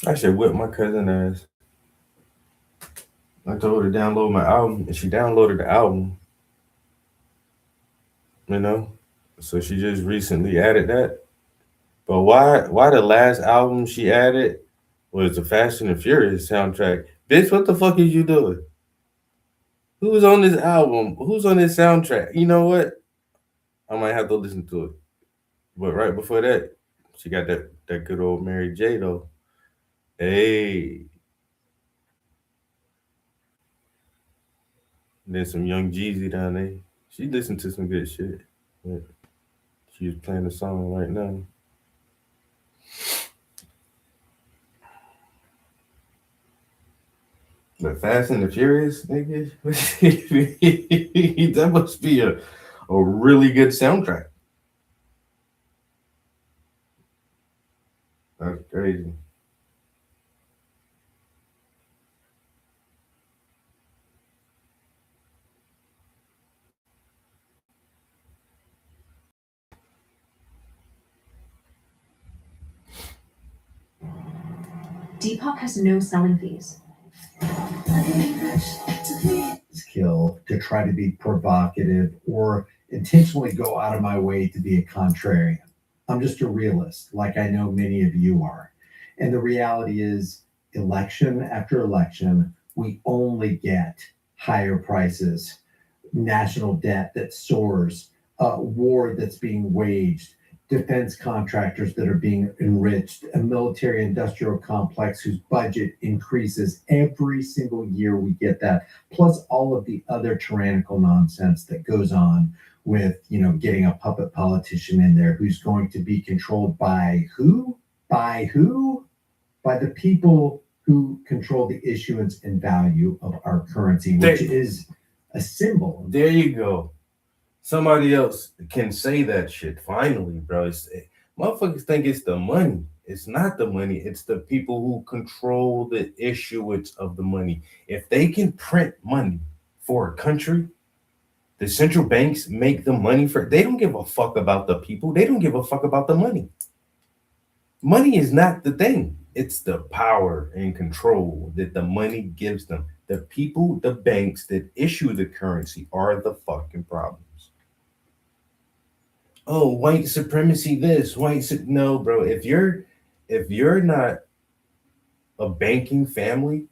I should whip my cousin ass. I told her to download my album, and she downloaded the album. You know, so she just recently added that. But why the last album she added was the Fast and the Furious soundtrack? Bitch, what the fuck is you doing? Who's on this album? Who's on this soundtrack? You know what? I might have to listen to it. But right before that, she got that good old Mary J though. Hey. And then some Young Jeezy down there. She listened to some good shit. But she was playing the song right now. But Fast and the Furious, nigga, that must be a really good soundtrack. That's crazy. Depop has no selling fees. Skill to try to be provocative or intentionally go out of my way to be a contrarian. I'm just a realist, like I know many of you are. And the reality is, election after election, we only get higher prices, national debt that soars, war that's being waged, defense contractors that are being enriched, a military industrial complex whose budget increases every single year. We get that, plus all of the other tyrannical nonsense that goes on with, you know, getting a puppet politician in there who's going to be controlled by who? By who? By the people who control the issuance and value of our currency, which is a symbol. There you go. Somebody else can say that shit. Finally, bro. Motherfuckers think it's the money. It's not the money. It's the people who control the issuance of the money. If they can print money for a country, the central banks make the money for. They don't give a fuck about the people. They don't give a fuck about the money. Money is not the thing. It's the power and control that the money gives them. The people, the banks that issue the currency are the fucking problems. Oh, white supremacy, this, no, bro. If you're not a banking family,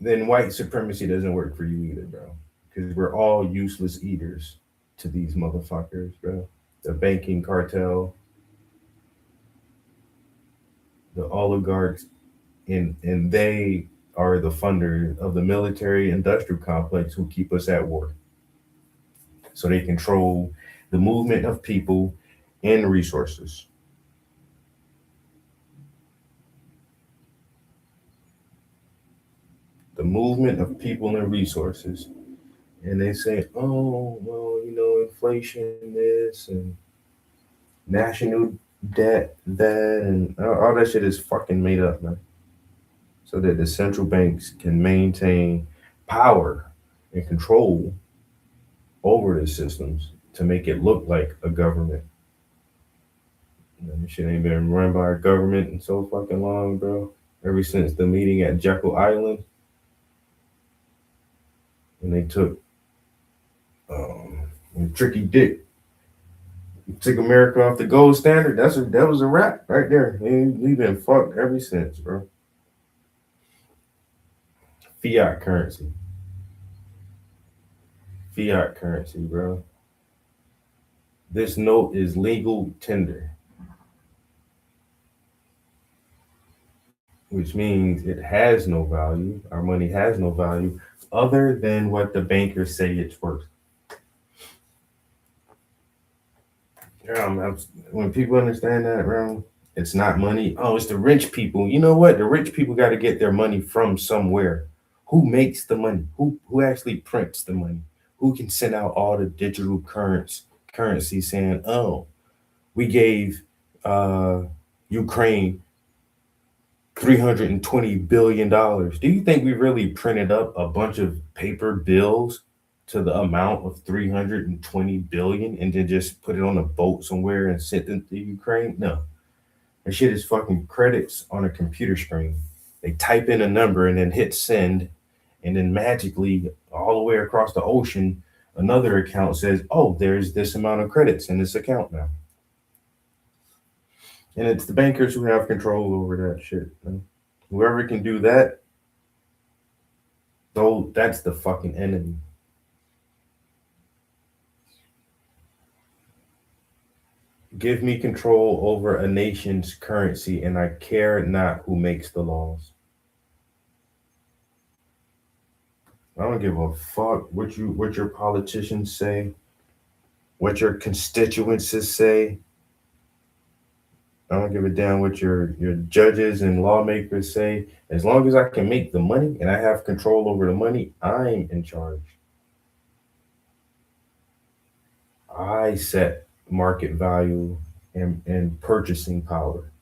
then white supremacy doesn't work for you either, bro. Because we're all useless eaters to these motherfuckers, bro. The banking cartel, the oligarchs, and they are the funders of the military industrial complex who keep us at war. So they control the movement of people and resources. The movement of people and resources. And they say, oh, well, you know, inflation this and national debt, that, and all that shit is fucking made up, man. So that the central banks can maintain power and control over the systems to make it look like a government. This shit ain't been run by a government in so fucking long, bro. Ever since the meeting at Jekyll Island, when they took Tricky Dick, took America off the gold standard. That was a wrap right there. We've been fucked ever since, bro. Fiat currency, bro. This note is legal tender, which means it has no value. Our money has no value other than what the bankers say it's worth. When people understand that, bro, it's not money. Oh, it's the rich people. You know what? The rich people got to get their money from somewhere. Who makes the money? Who actually prints the money? Who can send out all the digital currency saying, oh, we gave Ukraine $320 billion. Do you think we really printed up a bunch of paper bills to the amount of 320 billion and then just put it on a boat somewhere and sent it to Ukraine? No. That shit is fucking credits on a computer screen. They type in a number and then hit send, and then magically all the way across the ocean, another account says, oh, there's this amount of credits in this account now. And it's the bankers who have control over that shit. Man. Whoever can do that, though, that's the fucking enemy. Give me control over a nation's currency, and I care not who makes the laws. I don't give a fuck what your politicians say, what your constituents say. I don't give a damn what your judges and lawmakers say. As long as I can make the money and I have control over the money, I'm in charge. I set market value and purchasing power.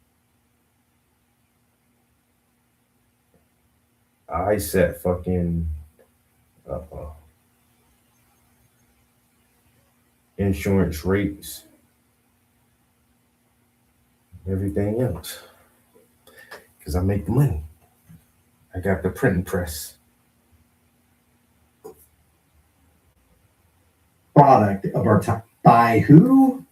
I set fucking insurance rates, everything else, because I make the money. I got the printing press. Product of our time. By who?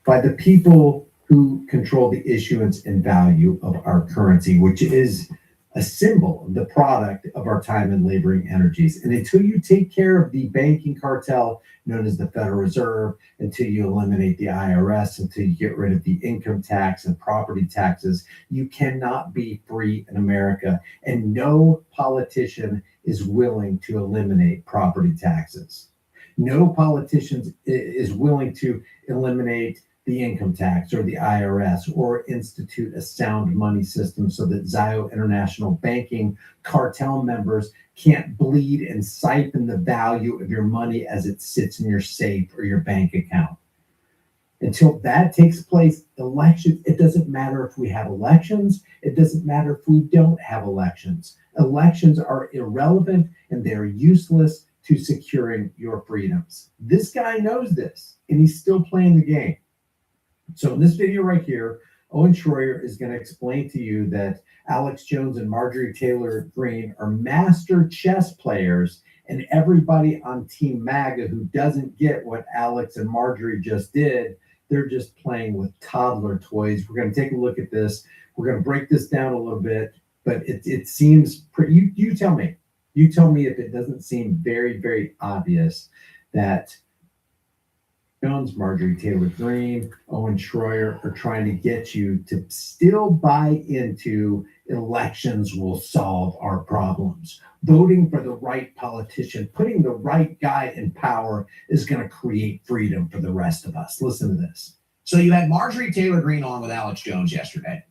By the people who control the issuance and value of our currency, which is a symbol of the product of our time and laboring energies. And until you take care of the banking cartel known as the Federal Reserve, until you eliminate the IRS, until you get rid of the income tax and property taxes, you cannot be free in America. And no politician is willing to eliminate property taxes. No politician is willing to eliminate the income tax or the IRS or institute a sound money system so that Zio International Banking cartel members can't bleed and siphon the value of your money as it sits in your safe or your bank account. Until that takes place, elections, it doesn't matter if we have elections, it doesn't matter if we don't have elections. Elections are irrelevant and they're useless to securing your freedoms. This guy knows this and he's still playing the game. So in this video right here, Owen Schroyer is going to explain to you that Alex Jones and Marjorie Taylor Greene are master chess players, and everybody on Team MAGA who doesn't get what Alex and Marjorie just did, they're just playing with toddler toys. We're going to take a look at this. We're going to break this down a little bit, but it seems pretty, you tell me if it doesn't seem very, very obvious that Jones, Marjorie Taylor Greene, Owen Schroyer are trying to get you to still buy into elections will solve our problems. Voting for the right politician, putting the right guy in power is going to create freedom for the rest of us. Listen to this. So you had Marjorie Taylor Greene on with Alex Jones yesterday.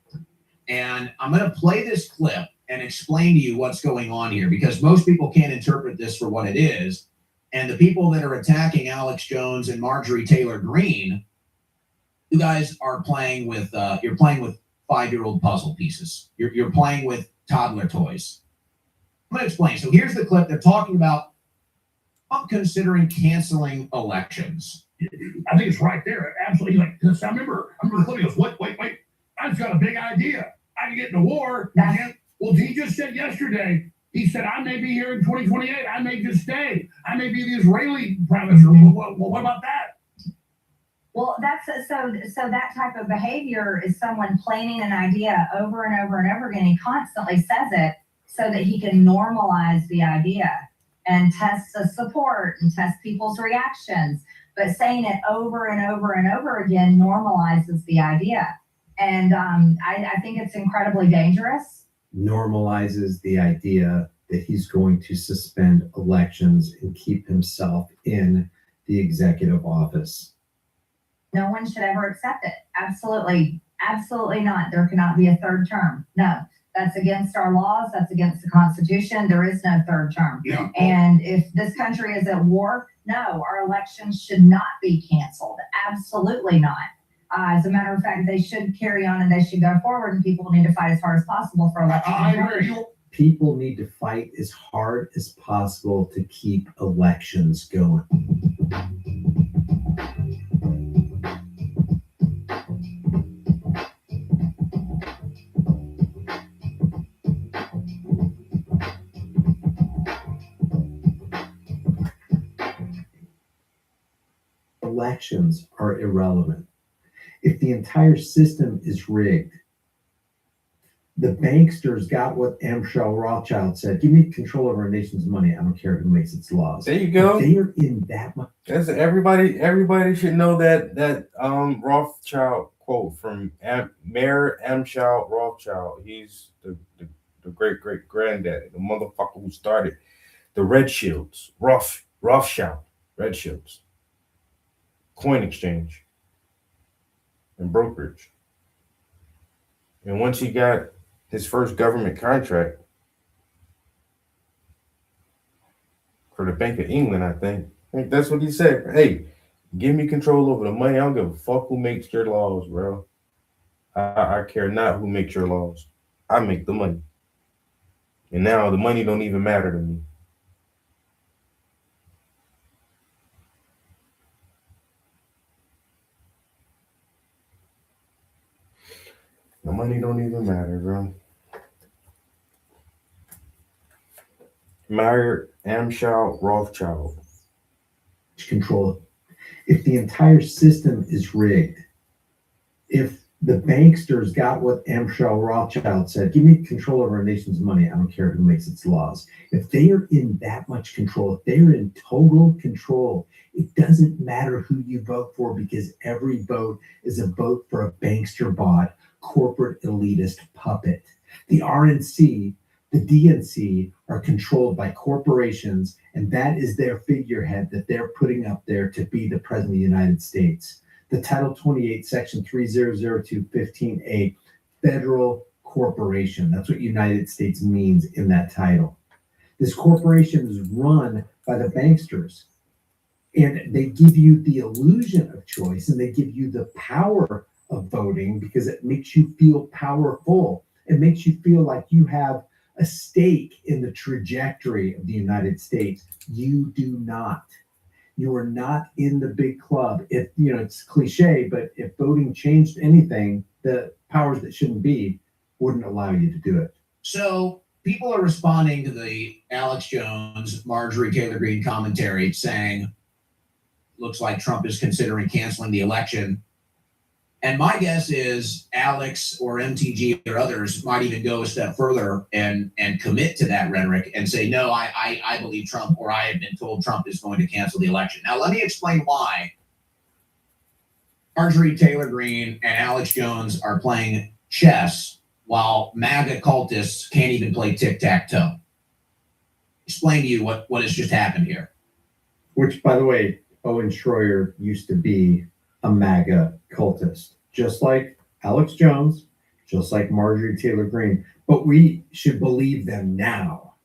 And I'm going to play this clip and explain to you what's going on here, because most people can't interpret this for what it is. And the people that are attacking Alex Jones and Marjorie Taylor Greene, you guys are playing with, you're playing with 5-year-old puzzle pieces. You're playing with toddler toys. I'm going to explain. So here's the clip. They're talking about, I'm considering canceling elections. I think it's right there. Absolutely. Like, I remember the clip. He goes, wait. I've got a big idea. I can get into war. Well, he just said yesterday, he said, I may be here in 2028. I may just stay. I may be the Israeli prime minister. Well, what about that? Well, that's so that type of behavior is someone planning an idea over and over and over again. He constantly says it so that he can normalize the idea and test the support and test people's reactions. But saying it over and over and over again normalizes the idea. And I think it's incredibly dangerous. Normalizes the idea that he's going to suspend elections and keep himself in the executive office. No one should ever accept it. Absolutely not. There cannot be a third term. No, that's against our laws. That's against the Constitution. There is no third term. Yeah. And if this country is at war, no, our elections should not be canceled. Absolutely not. As a matter of fact, they should carry on and they should go forward, and people need to fight as hard as possible for elections. I agree. People need to fight as hard as possible to keep elections going. Elections are irrelevant. If the entire system is rigged, the banksters got what Amschel Rothschild said: give me control over our nation's money. I don't care who makes its laws. There you go. They are in that much. That's everybody should know that Rothschild quote from Mayor Amschel Rothschild. He's the great granddaddy, the motherfucker who started the Red Shields, Rothschild, Red Shields, coin exchange and brokerage. And once he got his first government contract for the Bank of England, I think that's what he said. Hey, give me control over the money. I don't give a fuck who makes your laws, bro. I care not who makes your laws. I make the money. And now the money don't even matter to me. The money don't even matter, bro. Mayor Amschel Rothschild. Control. If the entire system is rigged, if The banksters got what Amschel Rothschild said: give me control over our nation's money. I don't care who makes its laws. If they are in that much control, if they're in total control, it doesn't matter who you vote for, because every vote is a vote for a bankster bought corporate elitist puppet. The RNC, the DNC are controlled by corporations, and that is their figurehead that they're putting up there to be the president of the United States. The Title 28, Section 300215A, federal corporation. That's what United States means in that title. This corporation is run by the banksters, and they give you the illusion of choice, and they give you the power of voting because it makes you feel powerful. It makes you feel like you have a stake in the trajectory of the United States. You do not. You are not in the big club. If it's cliche, but if voting changed anything, the powers that shouldn't be wouldn't allow you to do it. So people are responding to the Alex Jones, Marjorie Taylor Greene commentary saying, looks like Trump is considering canceling the election. And my guess is Alex or MTG or others might even go a step further and commit to that rhetoric and say, no, I believe Trump, or I have been told Trump is going to cancel the election. Now, let me explain why Marjorie Taylor Greene and Alex Jones are playing chess while MAGA cultists can't even play tic-tac-toe. Explain to you what has just happened here. Which, by the way, Owen Schroyer used to be a MAGA cultist, just like Alex Jones, just like Marjorie Taylor Greene. But we should believe them now.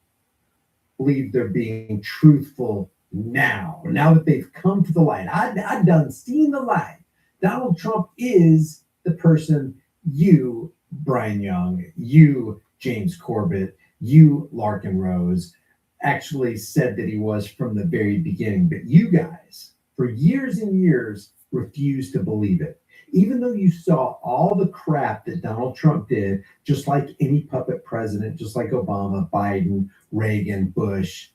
Believe they're being truthful now that they've come to the light. I've done seen the light. Donald Trump is the person you, Brian Young, you, James Corbett, you, Larkin Rose, actually said that he was from the very beginning. But you guys, for years and years, refused to believe it. Even though you saw all the crap that Donald Trump did, just like any puppet president, just like Obama, Biden, Reagan, Bush,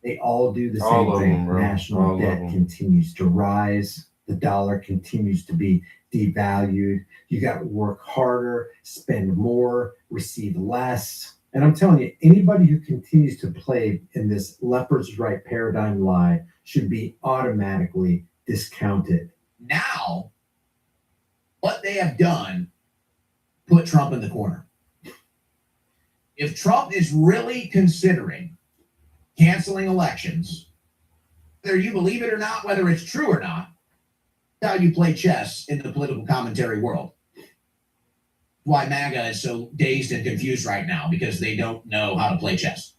they all do the same thing. National debt continues to rise. The dollar continues to be devalued. You got to work harder, spend more, receive less. And I'm telling you, anybody who continues to play in this leper's right paradigm lie should be automatically discounted. Now, what they have done put Trump in the corner. If Trump is really considering canceling elections, whether you believe it or not, whether it's true or not, that's how you play chess in the political commentary world. Why MAGA is so dazed and confused right now, because they don't know how to play chess.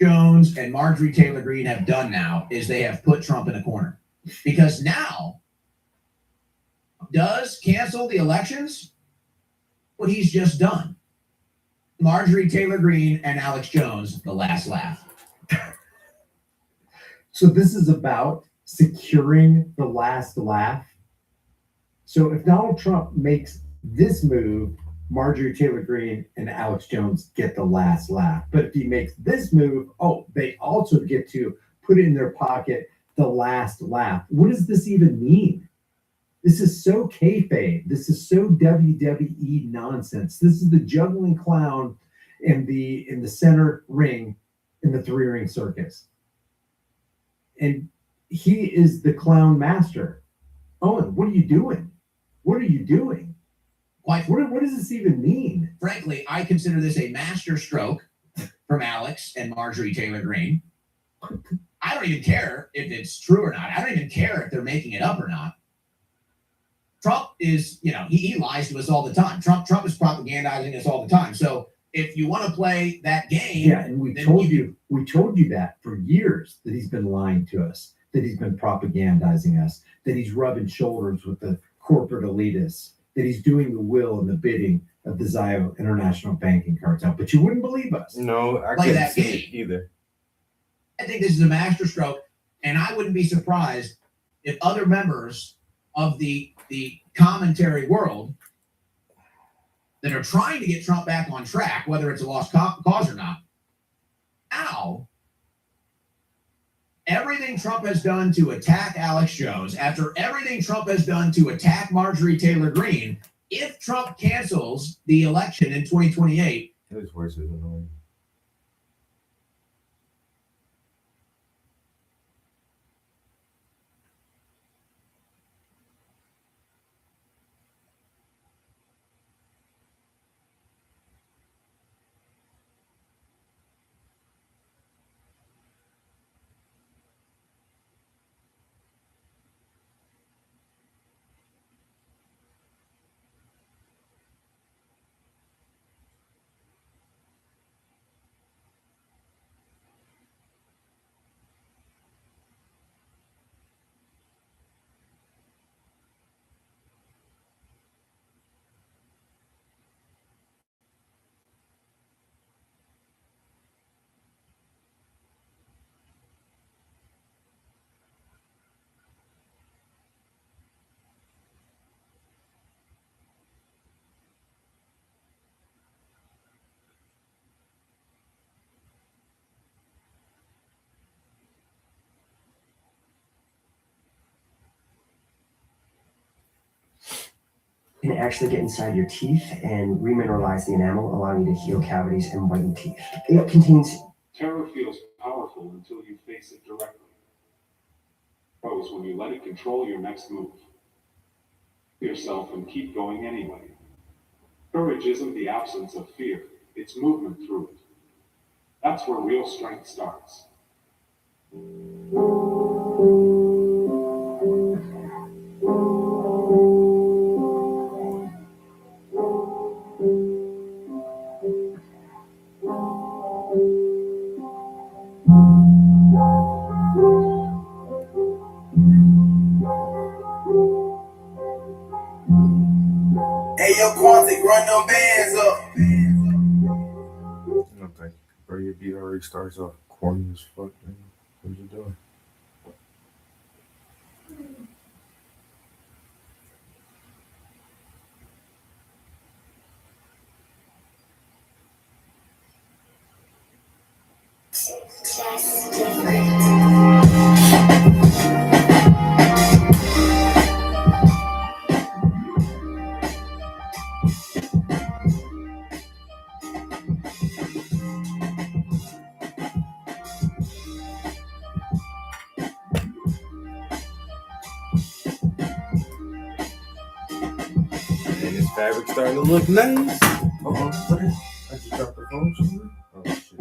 Jones and Marjorie Taylor Greene have done now is they have put Trump in a corner, because now does cancel the elections what he's just done. Marjorie Taylor Greene and Alex Jones, the last laugh. So this is about securing the last laugh. So if Donald Trump makes this move, Marjorie Taylor Greene and Alex Jones get the last laugh. But if he makes this move, they also get to put it in their pocket, the last laugh. What does this even mean? This is so kayfabe. This is so WWE nonsense. This is the juggling clown in the center ring in the three-ring circus. And he is the clown master. Owen, what are you doing? What are you doing? What does this even mean? Frankly, I consider this a master stroke from Alex and Marjorie Taylor Greene. I don't even care if it's true or not. I don't even care if they're making it up or not. Trump is, he lies to us all the time. Trump is propagandizing us all the time. So if you want to play that game, yeah, and we told you that for years, that he's been lying to us, that he's been propagandizing us, that he's rubbing shoulders with the corporate elitists, that he's doing the will and the bidding of the Zio International Banking Cartel. But you wouldn't believe us. No, I play couldn't that see game it either. I think this is a masterstroke, and I wouldn't be surprised if other members of the commentary world that are trying to get Trump back on track, whether it's a lost cause or not, now everything Trump has done to attack Alex Jones, after everything Trump has done to attack Marjorie Taylor Greene, if Trump cancels the election in 2028, his voice is annoying. Can actually get inside your teeth and remineralize the enamel, allowing you to heal cavities and whiten teeth. It contains... Terror feels powerful until you face it directly. Grows when you let it control your next move. Yourself and keep going anyway. Courage isn't the absence of fear, it's movement through it. That's where real strength starts. Hey, yo, Quantic, run them bands up. I don't think, bro, your beat already starts off corny as fuck, man. What you doing? Just different. And this fabric starting to look nice. Uh-oh, what is? I just dropped the phone somewhere. Oh shit.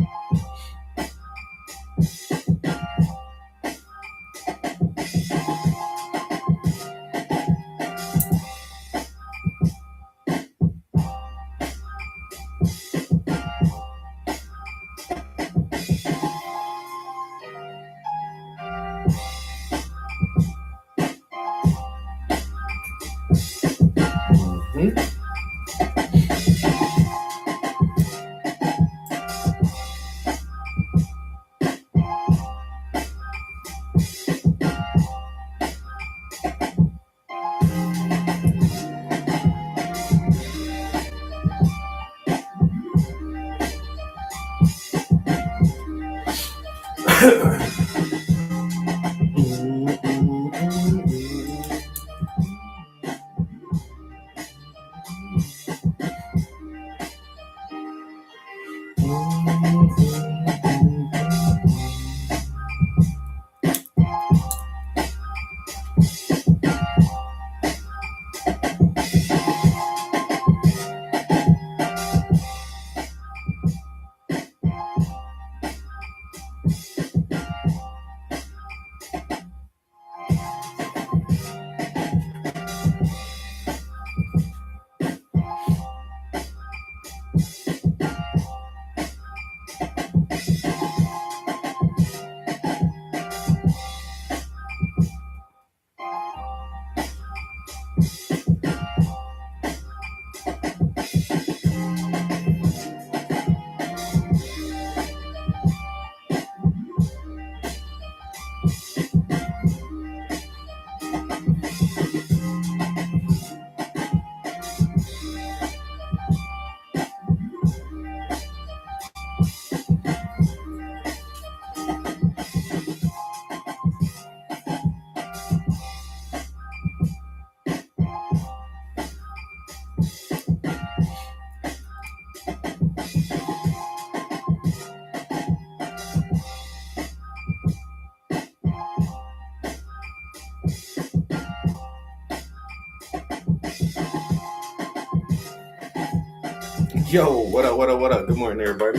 Yo, what up, what up, what up? Good morning, everybody.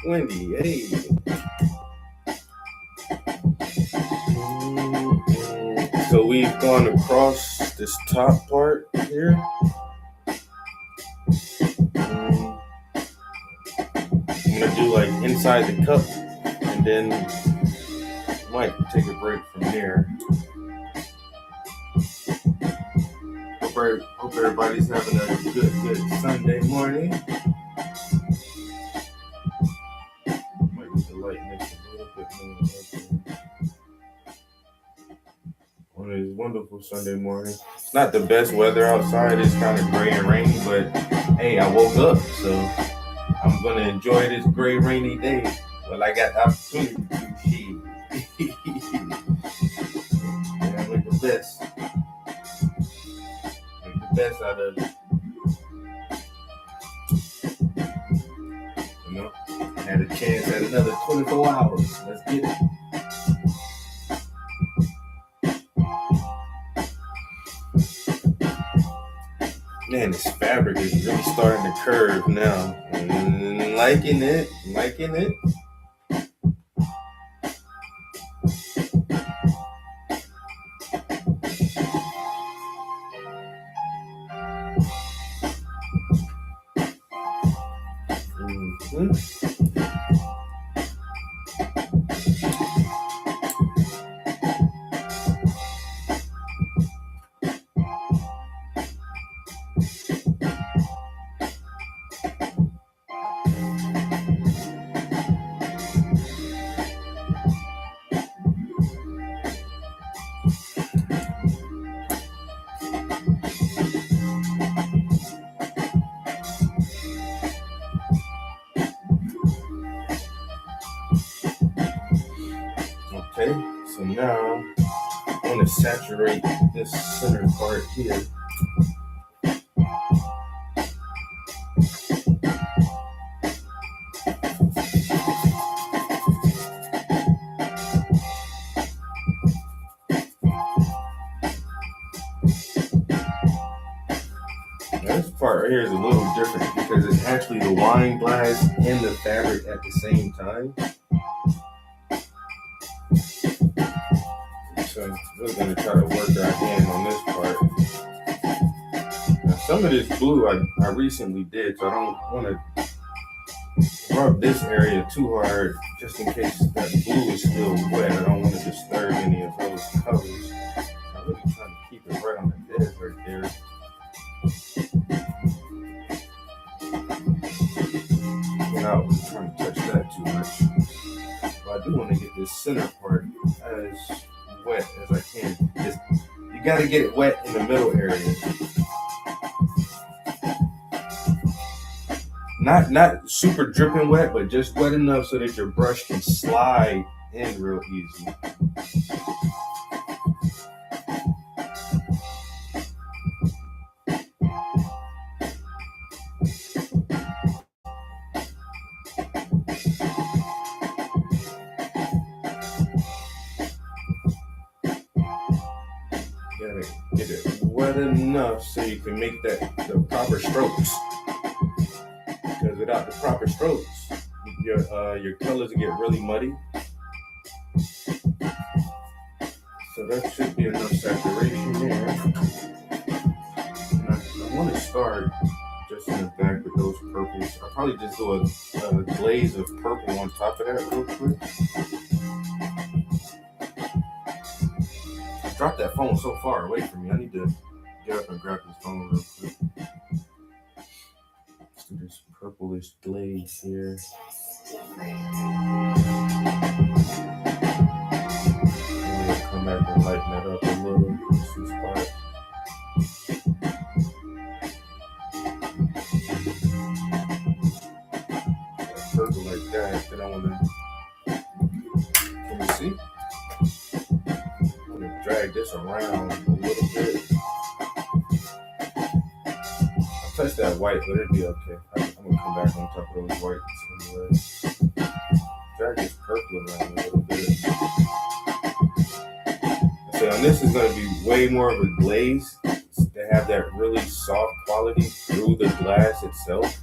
Wendy, hey. So we've gone across this top part here. I'm gonna do like inside the cup, and then might take a break from there. Hope everybody's having a good Sunday morning. Might need to lighten this a little bit more on this wonderful Sunday morning. It's not the best weather outside. It's kind of gray and rainy, but hey, I woke up, so I'm gonna enjoy this gray, rainy day. Well, I got the opportunity to see. Yeah, make the best. Best out of it. You know, had a chance at another 24 hours. Let's get it. Man, this fabric is really starting to curve now. Liking it. Okay, so now I want to saturate this center part here. Now this part right here is a little different because it's actually the wine glass and the fabric at the same time. So we're going to try to work our hand on this part. Now some of this blue I recently did, so I don't want to rub this area too hard just in case that blue is still wet. I don't want to disturb any of those colors. I'm really trying to keep it right on the edge right there. Without trying to touch that too much. But I do want to get this center part as wet as I can. You got to get it wet in the middle area. Not super dripping wet, but just wet enough so that your brush can slide in real easy. Get it wet enough so you can make the proper strokes. Because without the proper strokes, your colors get really muddy. So that should be enough saturation there. And I want to start just in the back with those purples. I'll probably just do a glaze of purple on top of that real quick. Dropped that phone so far away from me. I need to get up and grab this phone real quick. Let's do this purplish glaze here. I'm gonna come back and lighten that up a little. Two spots. Purple like that. Then I wanna. Can you see? Drag this around a little bit. I'll touch that white, but it'll be okay. I'm gonna come back on top of those whites anyway. Drag this purple around a little bit. So, and this is gonna be way more of a glaze. That to have that really soft quality through the glass itself.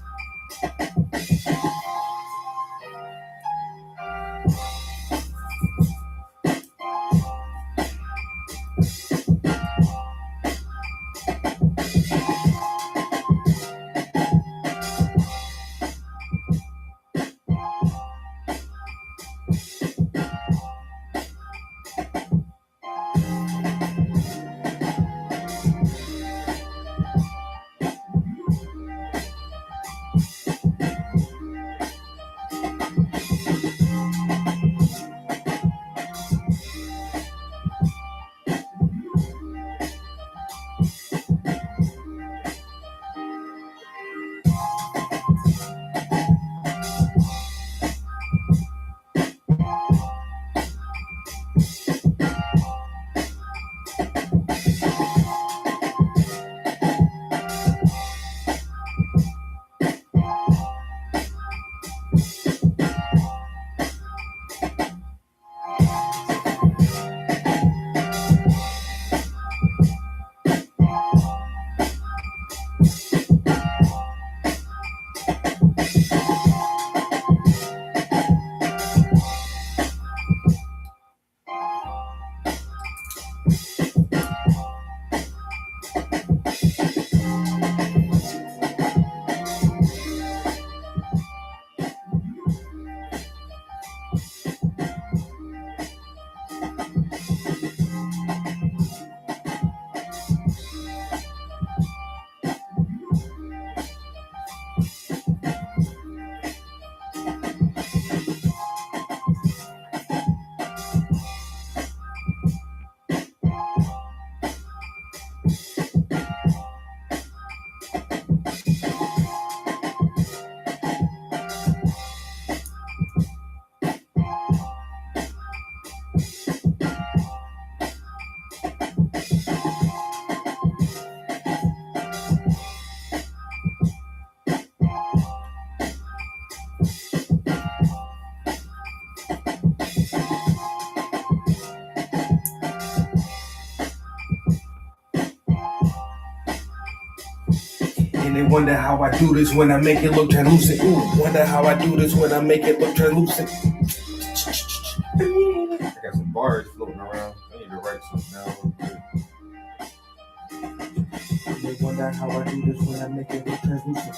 And they wonder how I do this when I make it look translucent. Ooh, wonder how I do this when I make it look translucent. I got some bars floating around. I need to write something down real quick. And they wonder how I do this when I make it look translucent.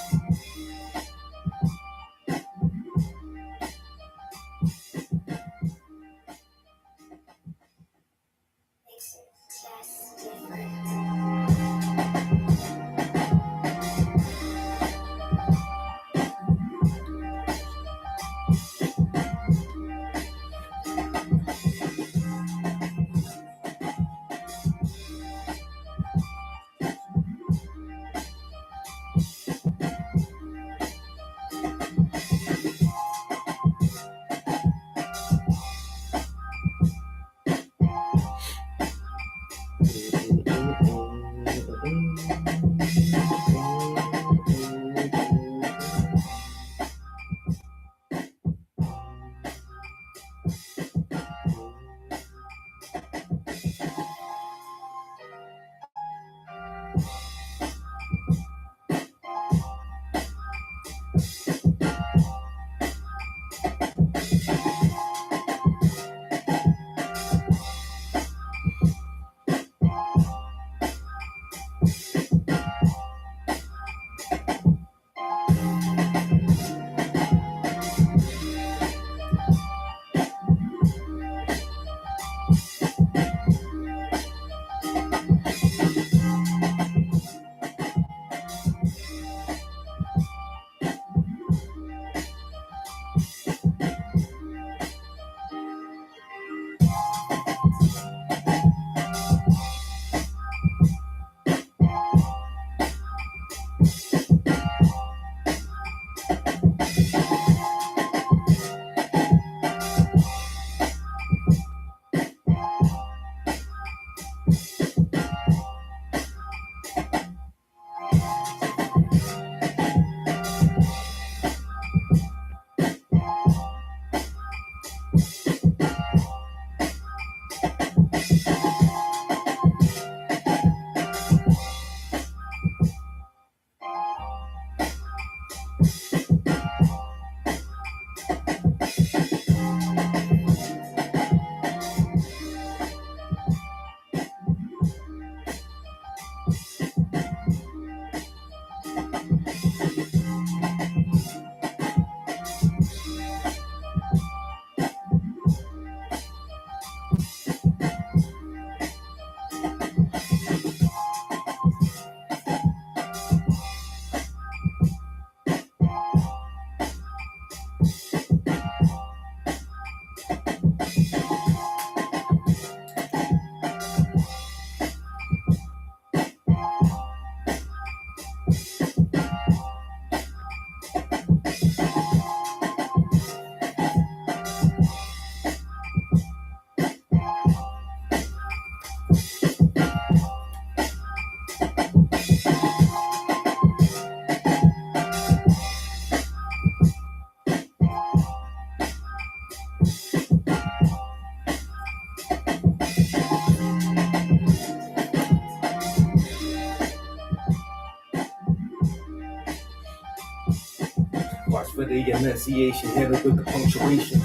the enunciation, hit it with the punctuation.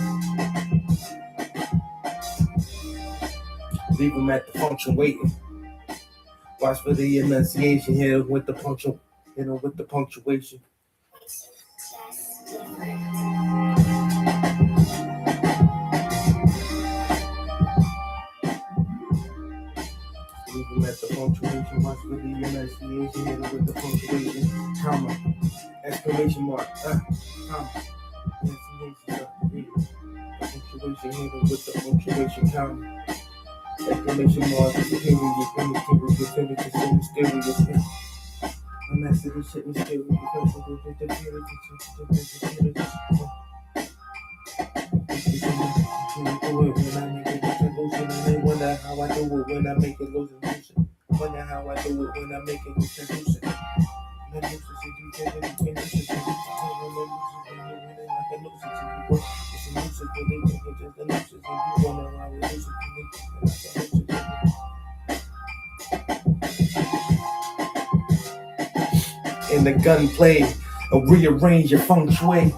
Leave them at the function waiting. Watch for the enunciation, hit it with the punctuation. Leave them at the punctuation, watch for the enunciation, hit it with the punctuation, comma, exclamation mark, comma, enunciation, punctuation, hit it with the punctuation, comma, exclamation mark, period, mysterious, I master this shit mysterious, wonder how I do it when I make it lose illusion. Wonder how I do it when I make it lose illusion. In the gunplay, rearrange your feng shui.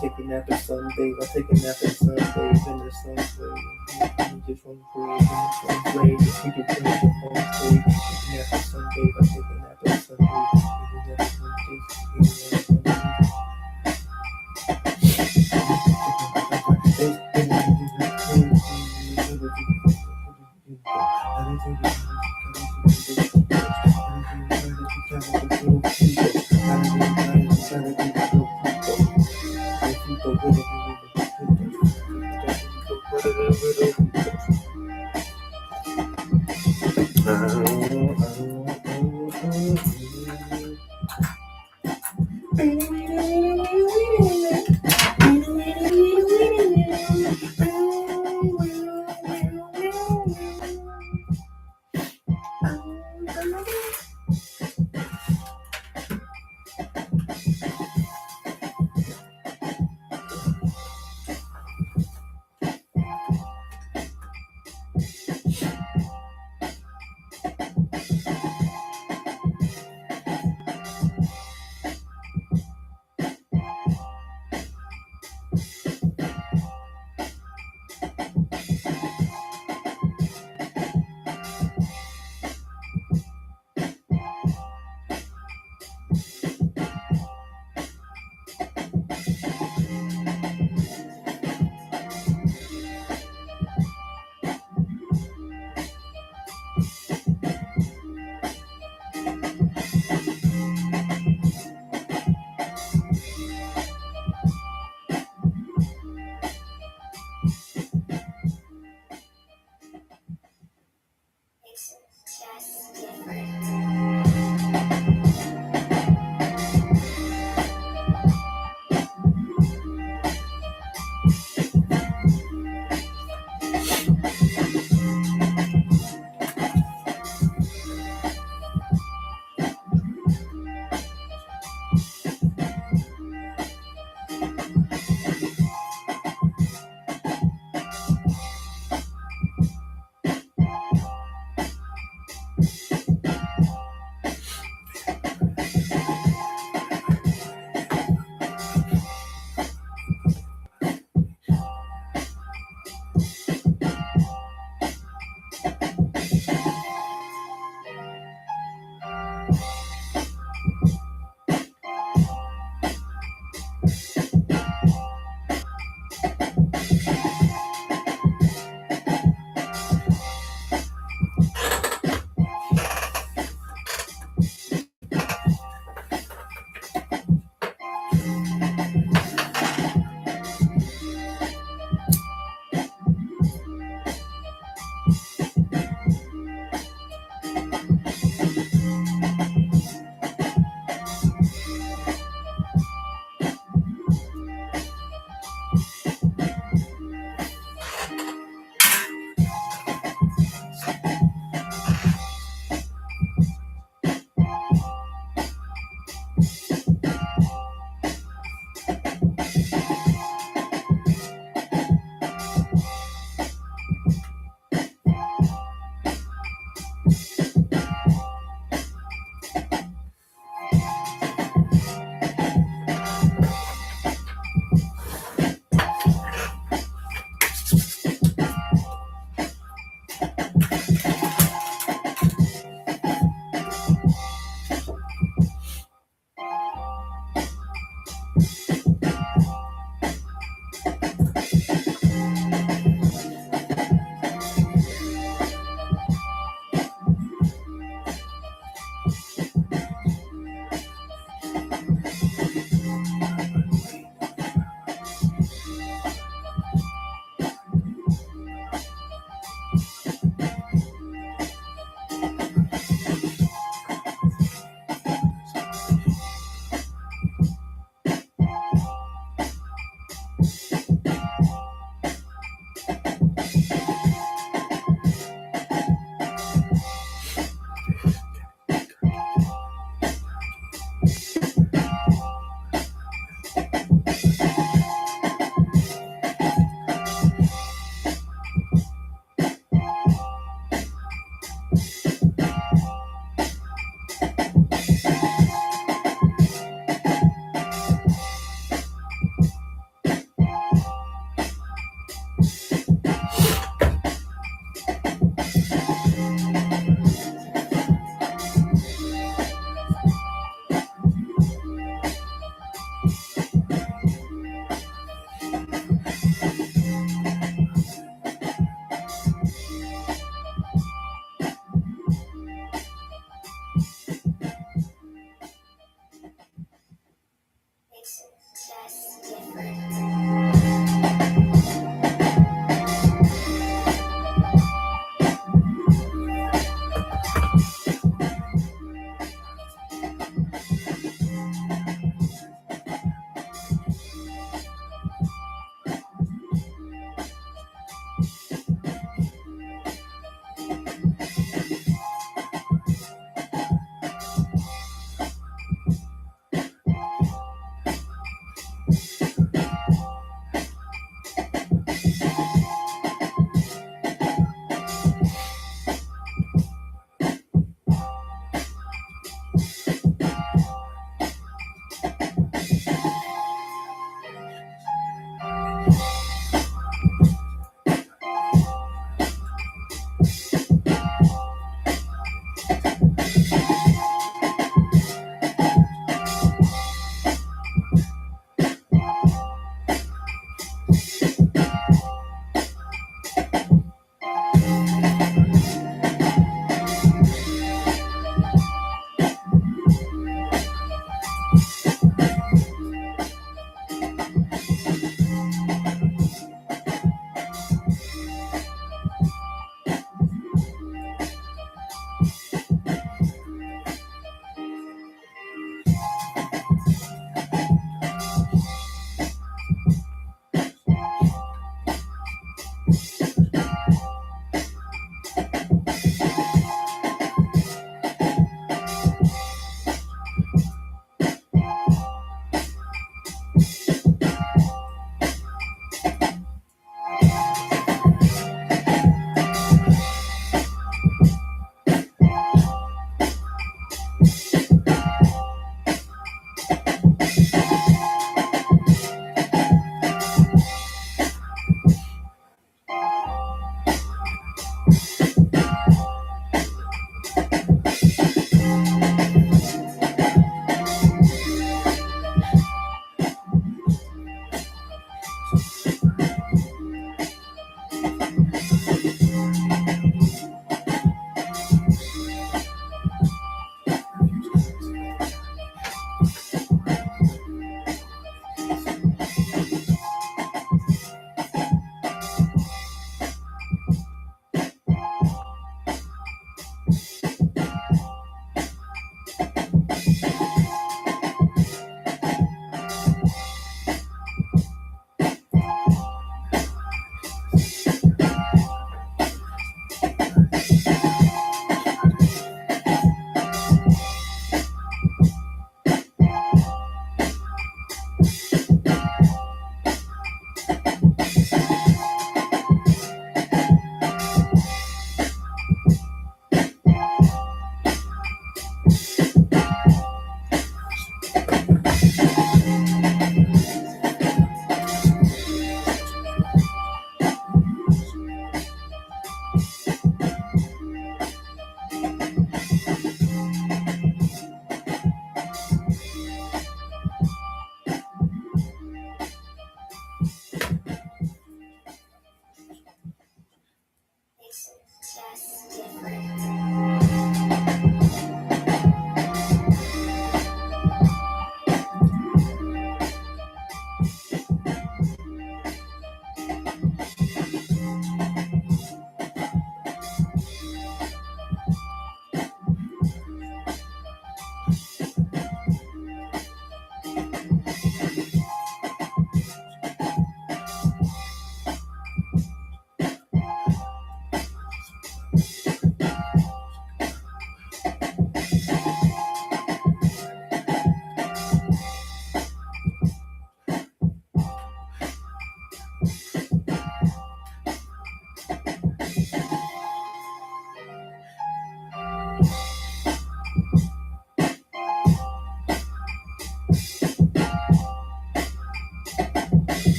Taking nap in Sundays, I take a nap in Sundays in the sun play. Just one play, just keep it in the phone play. Taking nap in Sundays, I take a nap in Sundays.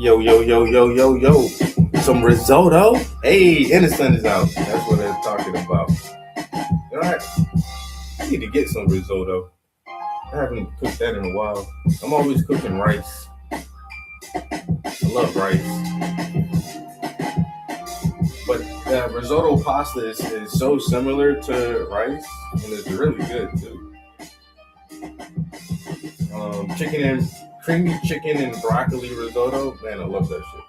Yo, yo, yo, yo, yo, yo. Some risotto? Hey, and the sun is out. That's what they're talking about. You know, I need to get some risotto. I haven't cooked that in a while. I'm always cooking rice. I love rice. But risotto pasta is so similar to rice, and it's really good too. Creamy chicken and broccoli risotto, man, I love that shit.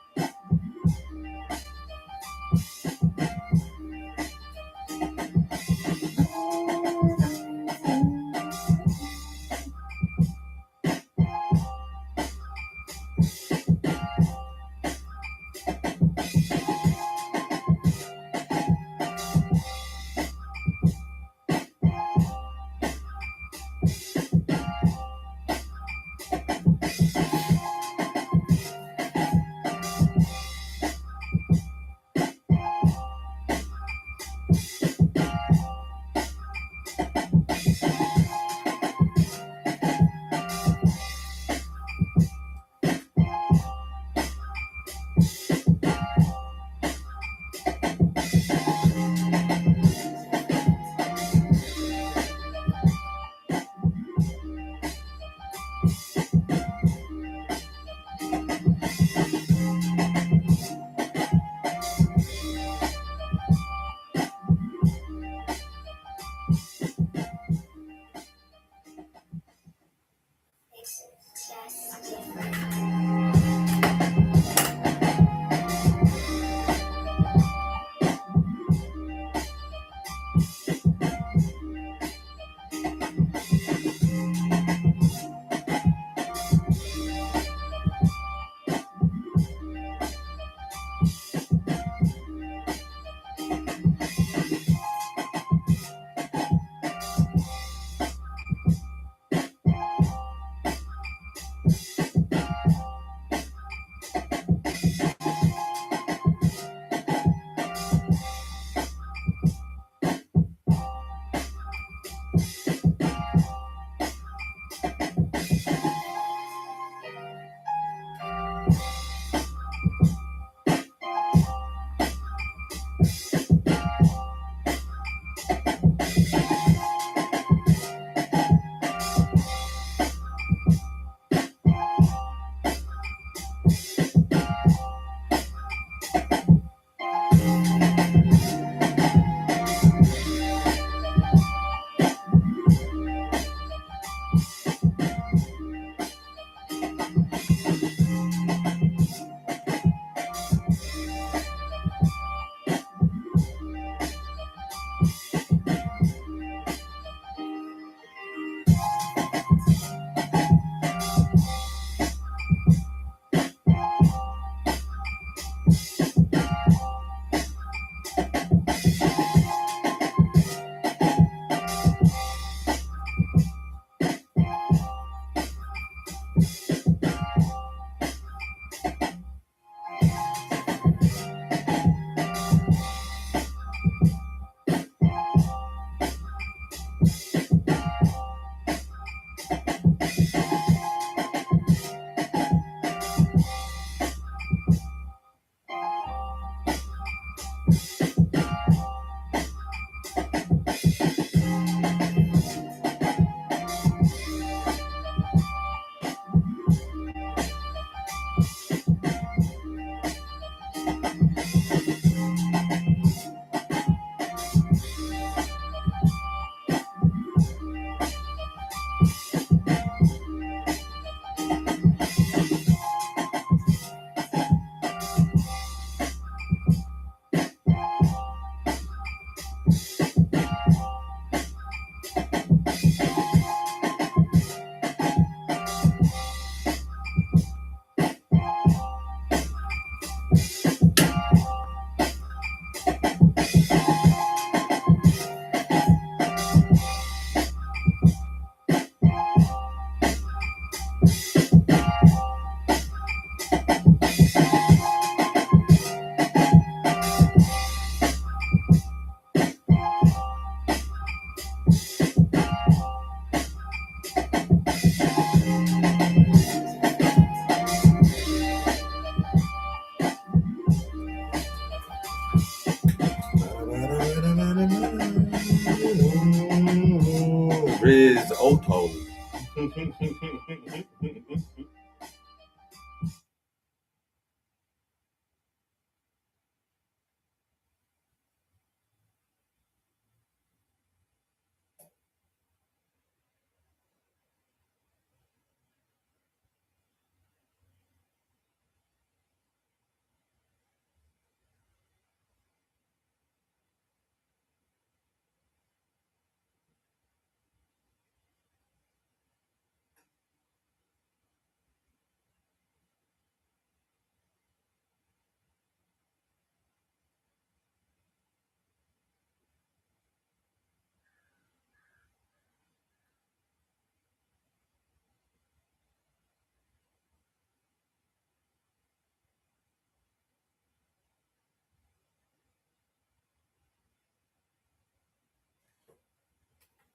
Risotto.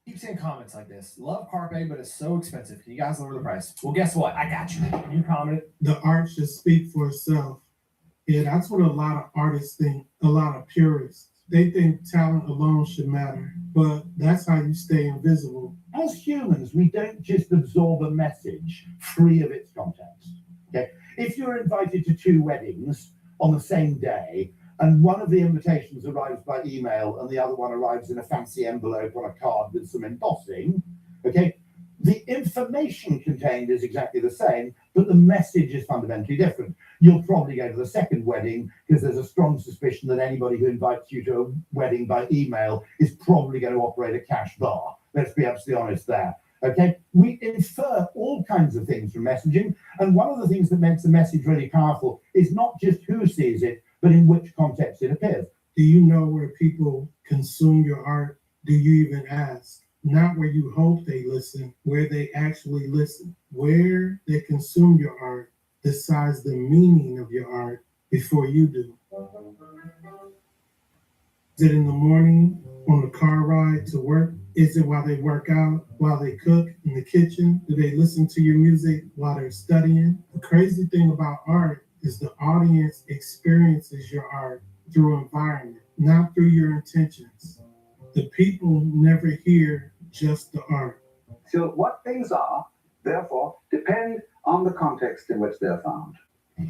Keep seeing comments like this. Love Carpe, but it's so expensive. Can you guys lower the price? Well, guess what? I got you. You commented. The art should speak for itself. Yeah, that's what a lot of artists think, a lot of purists. They think talent alone should matter, but that's how you stay invisible. As humans, we don't just absorb a message free of its context. Okay? If you're invited to 2 weddings on the same day, and one of the invitations arrives by email and the other one arrives in a fancy envelope on a card with some embossing, okay, the information contained is exactly the same, but the message is fundamentally different. You'll probably go to the second wedding because there's a strong suspicion that anybody who invites you to a wedding by email is probably going to operate a cash bar. Let's be absolutely honest there. Okay, we infer all kinds of things from messaging, and one of the things that makes a message really powerful is not just who sees it, but in which context it appears. Do you know where people consume your art? Do you even ask? Not where you hope they listen, where they actually listen. Where they consume your art decides the meaning of your art before you do. Is it in the morning, on the car ride to work? Is it while they work out, while they cook in the kitchen? Do they listen to your music while they're studying? The crazy thing about art is the audience experiences your art through environment, not through your intentions. The people never hear just the art. So what things are, therefore, depend on the context in which they're found.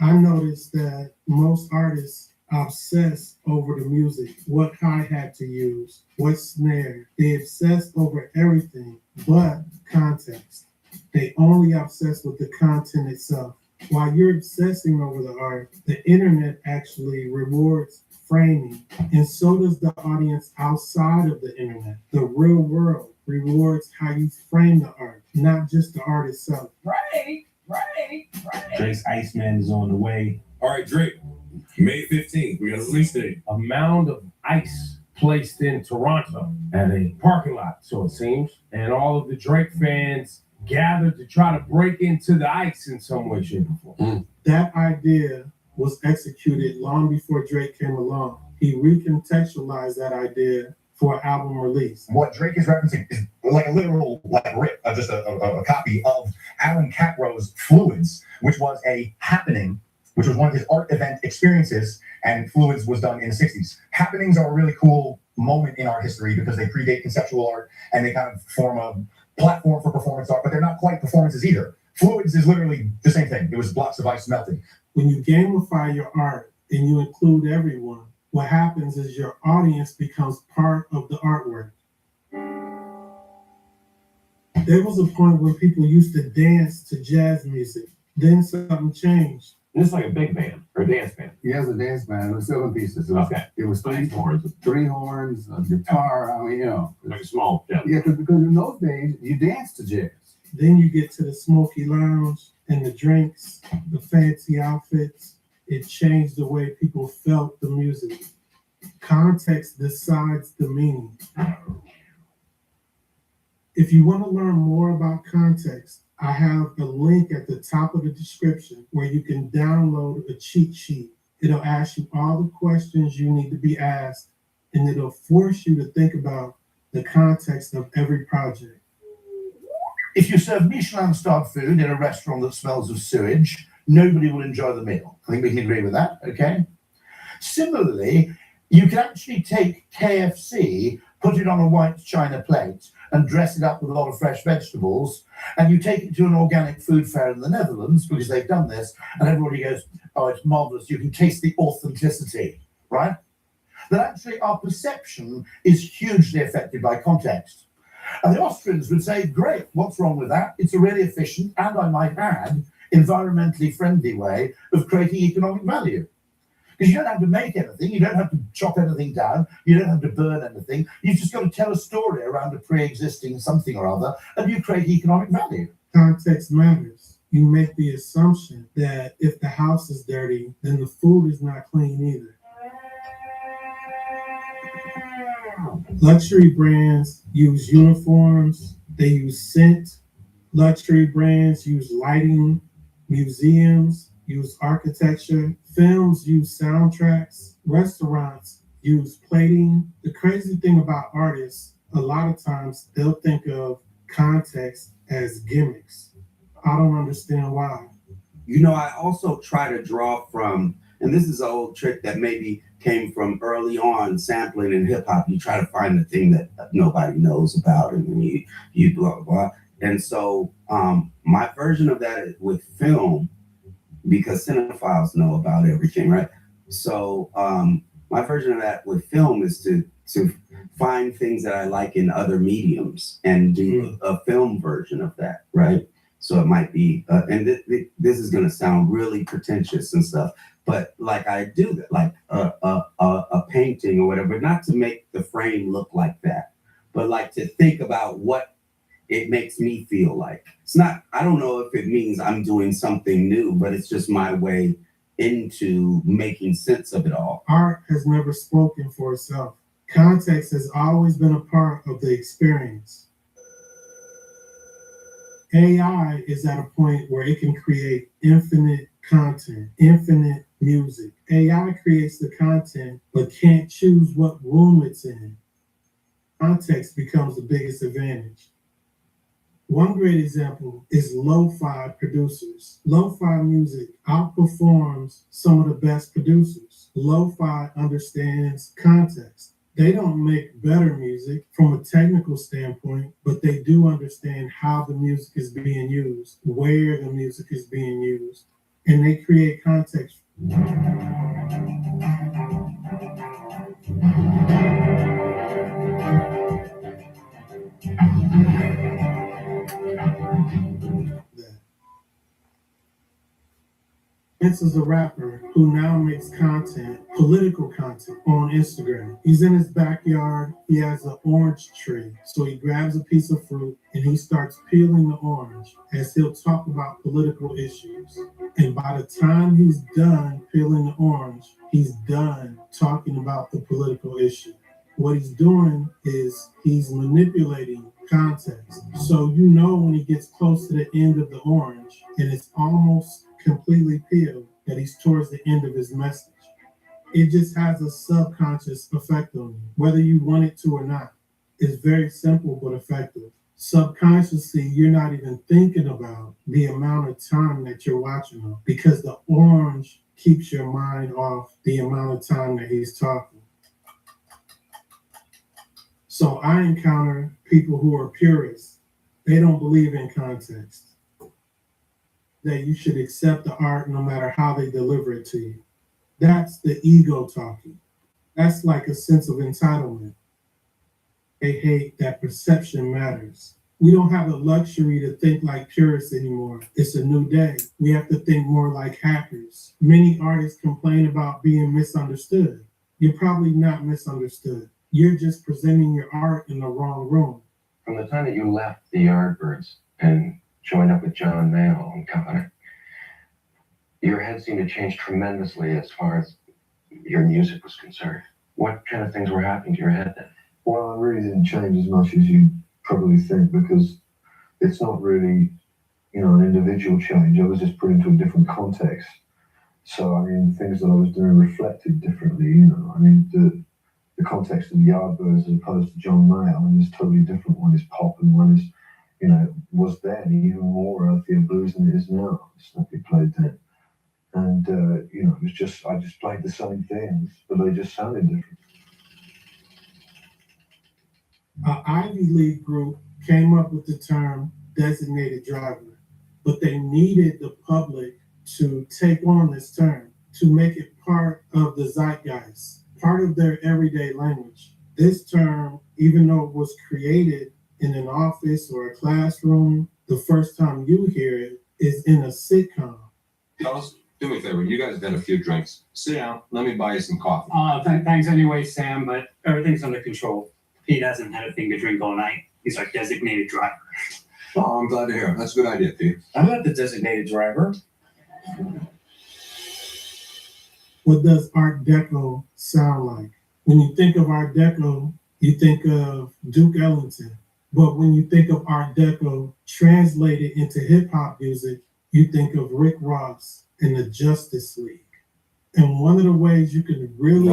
I noticed that most artists obsess over the music, what hi-hat to use, what snare. They obsess over everything but context. They only obsess with the content itself. While you're obsessing over the art, the internet actually rewards framing, and so does the audience outside of the internet. The real world rewards how you frame the art, not just the art itself. Right. Drake's Iceman is on the way. All right, Drake. May 15th, we got a release date. A mound of ice placed in Toronto at a parking lot, so it seems. And all of the Drake fans gathered to try to break into the ice in some way, shape, or form. That idea was executed long before Drake came along. He recontextualized that idea for an album release. What Drake is referencing is like a literal rip, just a copy of Alan Capro's Fluids, which was a happening, which was one of his art event experiences, and Fluids was done in the 60s. Happenings are a really cool moment in art history because they predate conceptual art and they kind of form a platform for performance art, but they're not quite performances either. Fluids is literally the same thing. It was blocks of ice melting. When you gamify your art and you include everyone, what happens is your audience becomes part of the artwork. There was a point where people used to dance to jazz music. Then something changed. And it's like a big band or a dance band. He has a dance band. It was 7 pieces. It was three horns, a guitar. I mean, you know, like a small jazz. Yeah, because in those days you danced to jazz. Then you get to the smoky lounge and the drinks, the fancy outfits. It changed the way people felt the music. Context decides the meaning. If you want to learn more about context, I have a link at the top of the description where you can download a cheat sheet. It'll ask you all the questions you need to be asked, and it'll force you to think about the context of every project. If you serve Michelin-starred food in a restaurant that smells of sewage, nobody will enjoy the meal. I think we can agree with that, okay? Similarly, you can actually take KFC, put it on a white china plate, and dress it up with a lot of fresh vegetables, and you take it to an organic food fair in the Netherlands because they've done this, and everybody goes, oh, it's marvelous. You can taste the authenticity, right? That actually our perception is hugely affected by context. And the Austrians would say, great, what's wrong with that? It's a really efficient, and I might add, environmentally friendly way of creating economic value. Because you don't have to make anything, you don't have to chop anything down, you don't have to burn anything. You've just got to tell a story around a pre-existing something or other, and you create economic value. Context matters. You make the assumption that if the house is dirty, then the food is not clean either. Luxury brands use uniforms, they use scent. Luxury brands use lighting, museums use architecture, films use soundtracks, restaurants use plating. The crazy thing about artists, a lot of times they'll think of context as gimmicks. I don't understand why. You know, I also try to draw from, and this is an old trick that maybe came from early on sampling in hip hop. You try to find the thing that nobody knows about, and then you blah, blah, blah. And so my version of that is with film, because cinephiles know about everything, right? So my version of that with film is to find things that I like in other mediums and do a film version of that, right? So it might be, and this is going to sound really pretentious and stuff, but like I do that, like a painting or whatever, not to make the frame look like that, but like to think about what it makes me feel like. It's not, I don't know if it means I'm doing something new, but it's just my way into making sense of it all. Art has never spoken for itself. Context has always been a part of the experience. AI is at a point where it can create infinite content, infinite music. AI creates the content, but can't choose what room it's in. Context becomes the biggest advantage. One great example is lo-fi producers. Lo-fi music outperforms some of the best producers. Lo-fi understands context. They don't make better music from a technical standpoint, but they do understand how the music is being used, where the music is being used, and they create context. Vince is a rapper who now makes content, political content, on Instagram. He's in his backyard. He has an orange tree. So he grabs a piece of fruit and he starts peeling the orange as he'll talk about political issues. And by the time he's done peeling the orange, he's done talking about the political issue. What he's doing is he's manipulating context. So you know when he gets close to the end of the orange and it's almost completely peeled that he's towards the end of his message. It just has a subconscious effect on you, whether you want it to or not. It's very simple but effective. Subconsciously, you're not even thinking about the amount of time that you're watching them because the orange keeps your mind off the amount of time that he's talking. So I encounter people who are purists. They don't believe in context. That you should accept the art no matter how they deliver it to you. That's the ego talking. That's like a sense of entitlement. They hate that perception matters. We don't have the luxury to think like purists anymore. It's a new day. We have to think more like hackers. Many artists complain about being misunderstood. You're probably not misunderstood. You're just presenting your art in the wrong room. From the time that you left the Yardbirds and joined up with John Mayall and company, your head seemed to change tremendously as far as your music was concerned. What kind of things were happening to your head then? Well, I really didn't change as much as you probably think because it's not really, an individual change. I was just put into a different context. So, I mean, things that I was doing reflected differently, I mean, the context of the Yardbirds as opposed to John Mayall is totally different. One is pop and one is was then even more earthy and blues than it is now. Stuff we played then. And, it was just, I just played the same things, but they just sounded different. An Ivy League group came up with the term designated driver, but they needed the public to take on this term, to make it part of the zeitgeist, part of their everyday language. This term, even though it was created in an office or a classroom, the first time you hear it is in a sitcom. Fellas, do me a favor. You guys got a few drinks. Sit down. Let me buy you some coffee. Thanks anyway, Sam, but everything's under control. Pete hasn't had a thing to drink all night. He's our designated driver. Oh, I'm glad to hear it. That's a good idea, Pete. I'm not the designated driver. What does Art Deco sound like? When you think of Art Deco, you think of Duke Ellington. But when you think of Art Deco translated into hip hop music, you think of Rick Ross and the Justice League. And one of the ways you can really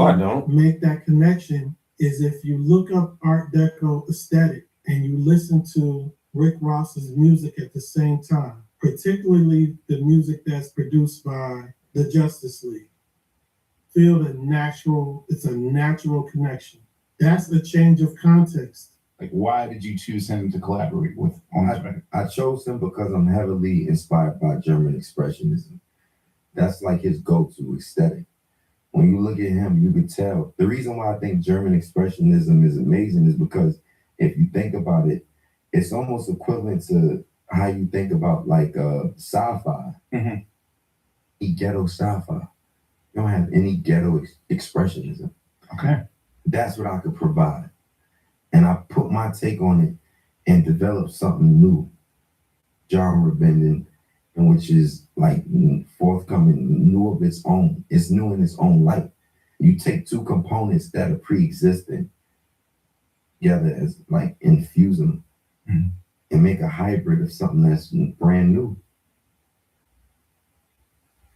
make that connection is if you look up Art Deco aesthetic and you listen to Rick Ross's music at the same time, particularly the music that's produced by the Justice League. Feel it's a natural connection. That's a change of context. Like, why did you choose him to collaborate with on this record? I chose him because I'm heavily inspired by German expressionism. That's like his go-to aesthetic. When you look at him, you can tell. The reason why I think German expressionism is amazing is because if you think about it, it's almost equivalent to how you think about like sci-fi. Ghetto sci-fi. You don't have any ghetto expressionism. Okay. That's what I could provide. And I put my take on it and developed something new, genre bending, and which is like forthcoming, new of its own. It's new in its own light. You take two components that are pre-existing together as like infuse them and make a hybrid of something that's brand new.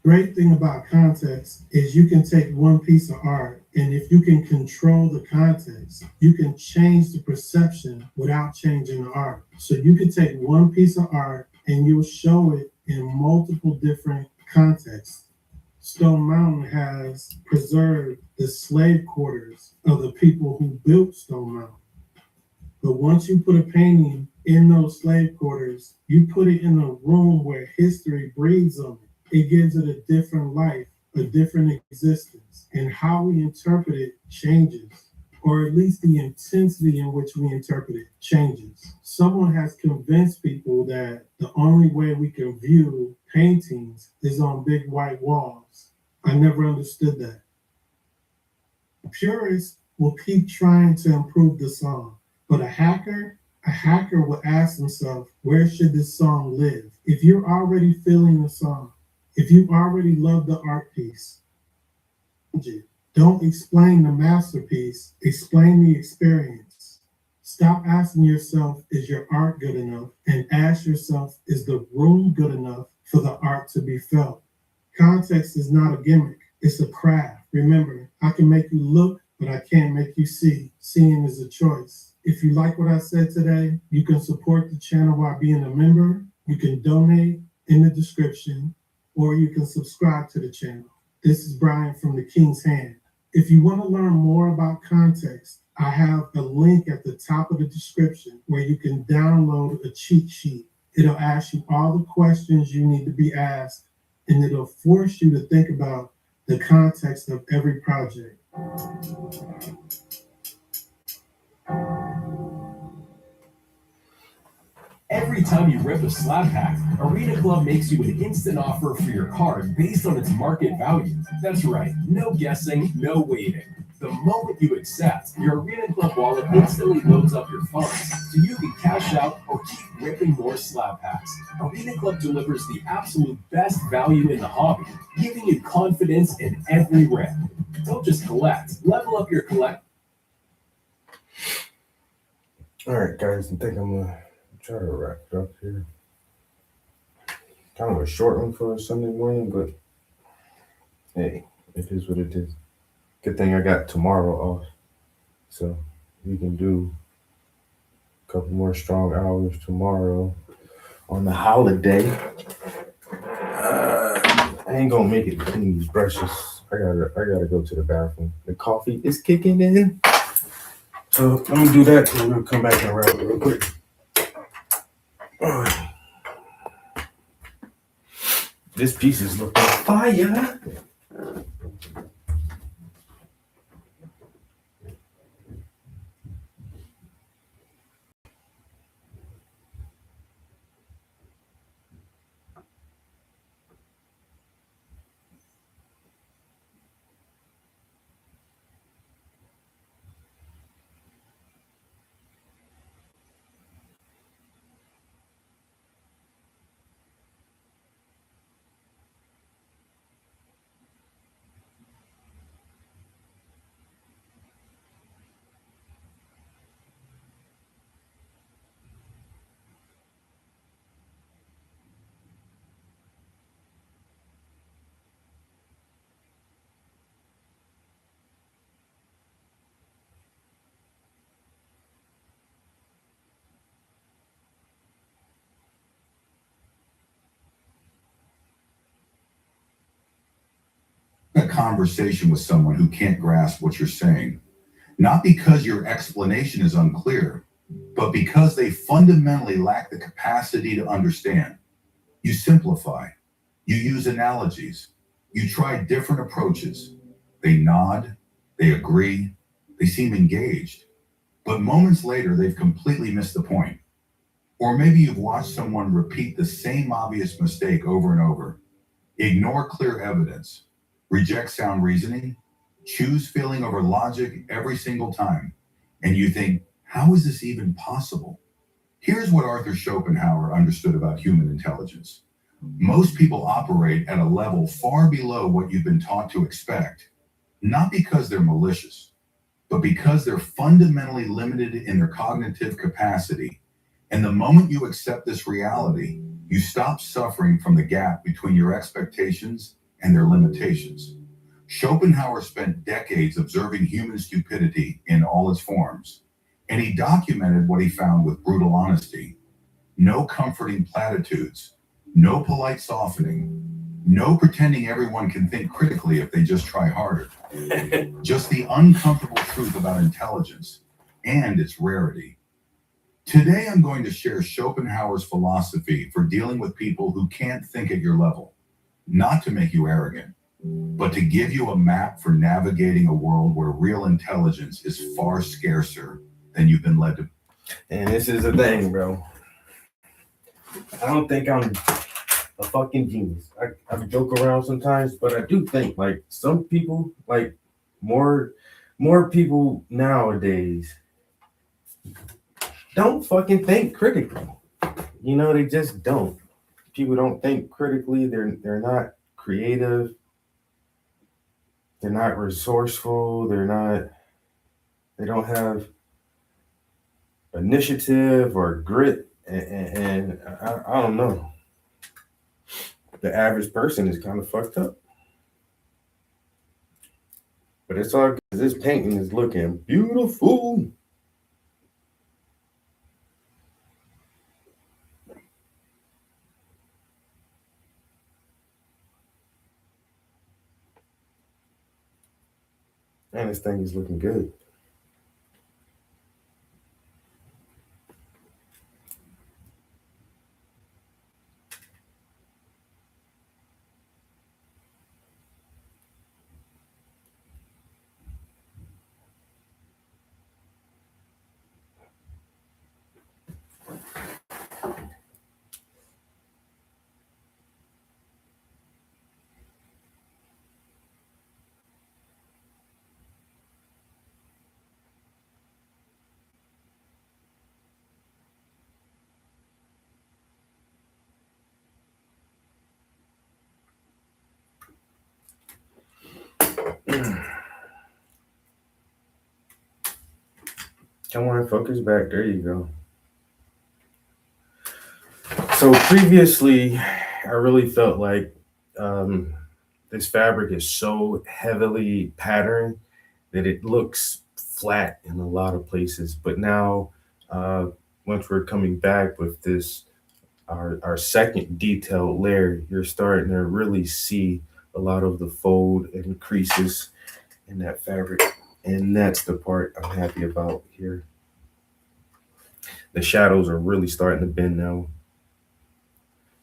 Great thing about context is you can take one piece of art, and if you can control the context, you can change the perception without changing the art. So you can take one piece of art and you'll show it in multiple different contexts. Stone Mountain has preserved the slave quarters of the people who built Stone Mountain. But once you put a painting in those slave quarters, you put it in a room where history breathes on it. It gives it a different life, a different existence, and how we interpret it changes, or at least the intensity in which we interpret it changes. Someone has convinced people that the only way we can view paintings is on big white walls. I never understood that. Purists will keep trying to improve the song, but a hacker will ask himself, where should this song live? If you're already feeling the song, if you already love the art piece, don't explain the masterpiece, explain the experience. Stop asking yourself, is your art good enough? And ask yourself, is the room good enough for the art to be felt? Context is not a gimmick, it's a craft. Remember, I can make you look, but I can't make you see. Seeing is a choice. If you like what I said today, you can support the channel by being a member. You can donate in the description, or you can subscribe to the channel. This is Brian from The King's Hand. If you want to learn more about context, I have a link at the top of the description where you can download a cheat sheet. It'll ask you all the questions you need to be asked, and it'll force you to think about the context of every project. Every time you rip a slab pack, Arena Club makes you an instant offer for your card based on its market value. That's right, no guessing, no waiting. The moment you accept, your Arena Club wallet instantly loads up your funds so you can cash out or keep ripping more slab packs. Arena Club delivers the absolute best value in the hobby, giving you confidence in every rip. Don't just collect, level up your collect. All right, guys, I think I'm gonna try to wrap it up here. Kind of a short one for a Sunday morning, but hey, it is what it is. Good thing I got tomorrow off, so we can do a couple more strong hours tomorrow on the holiday. I ain't gonna make it clean these brushes. I gotta go to the bathroom. The coffee is kicking in. So let me do that and we'll come back and wrap it real quick. This piece is looking fire. A conversation with someone who can't grasp what you're saying, not because your explanation is unclear, but because they fundamentally lack the capacity to understand. You simplify, you use analogies, you try different approaches. They nod, they agree, they seem engaged, but moments later they've completely missed the point. Or maybe you've watched someone repeat the same obvious mistake over and over, ignore clear evidence, reject sound reasoning, choose feeling over logic every single time. And you think, how is this even possible? Here's what Arthur Schopenhauer understood about human intelligence. Most people operate at a level far below what you've been taught to expect, not because they're malicious, but because they're fundamentally limited in their cognitive capacity. And the moment you accept this reality, you stop suffering from the gap between your expectations and their limitations. Schopenhauer spent decades observing human stupidity in all its forms, and he documented what he found with brutal honesty. No comforting platitudes, no polite softening, no pretending everyone can think critically if they just try harder. Just the uncomfortable truth about intelligence and its rarity. Today, I'm going to share Schopenhauer's philosophy for dealing with people who can't think at your level. Not to make you arrogant, but to give you a map for navigating a world where real intelligence is far scarcer than you've been led to. And this is the thing, bro. I don't think I'm a fucking genius. I joke around sometimes, but I do think like some people, like more people nowadays don't fucking think critically. You know, they just don't. People don't think critically. They're not creative. They're not resourceful. They don't have initiative or grit. And I don't know. The average person is kind of fucked up. But it's all good. This painting is looking beautiful. And this thing is looking good. Come on, focus back. There you go. So previously, I really felt like this fabric is so heavily patterned that it looks flat in a lot of places. But now, once we're coming back with this, our second detailed layer, you're starting to really see a lot of the fold and creases in that fabric. And that's the part I'm happy about here. The shadows are really starting to bend now.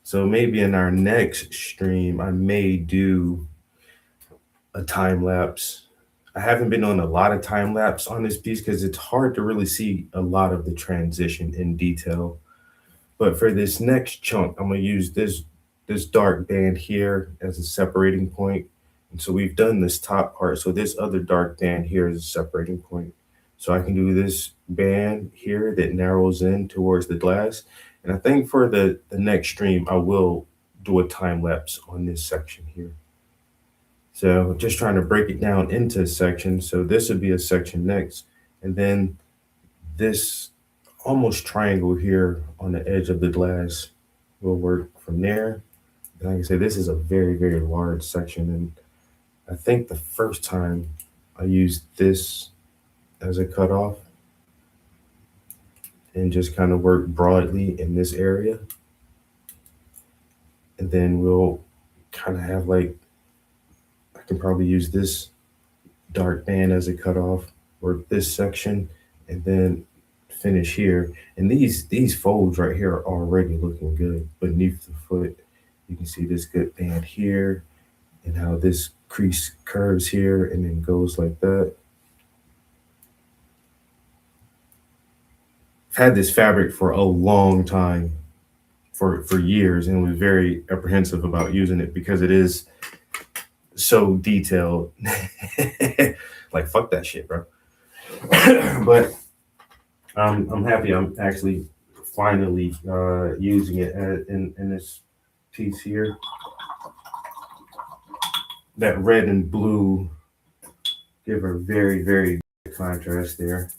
So maybe in our next stream, I may do a time lapse. I haven't been on a lot of time lapse on this piece because it's hard to really see a lot of the transition in detail. But for this next chunk, I'm gonna use this dark band here as a separating point. And so we've done this top part. So this other dark band here is a separating point. So I can do this band here that narrows in towards the glass. And I think for the next stream, I will do a time lapse on this section here. So just trying to break it down into sections. So this would be a section next. And then this almost triangle here on the edge of the glass will work from there. And like I say, this is a very, very large section. And I think the first time I used this as a cutoff and just kind of work broadly in this area. And then we'll kind of have like, I can probably use this dark band as a cutoff, work this section, and then finish here. And these folds right here are already looking good beneath the foot. You can see this good band here and how this crease curves here and then goes like that. I've had this fabric for a long time, for years, and was very apprehensive about using it because it is so detailed. Like, fuck that shit, bro. But I'm happy I'm actually finally using it in this piece here. That red and blue give a very, very good contrast there.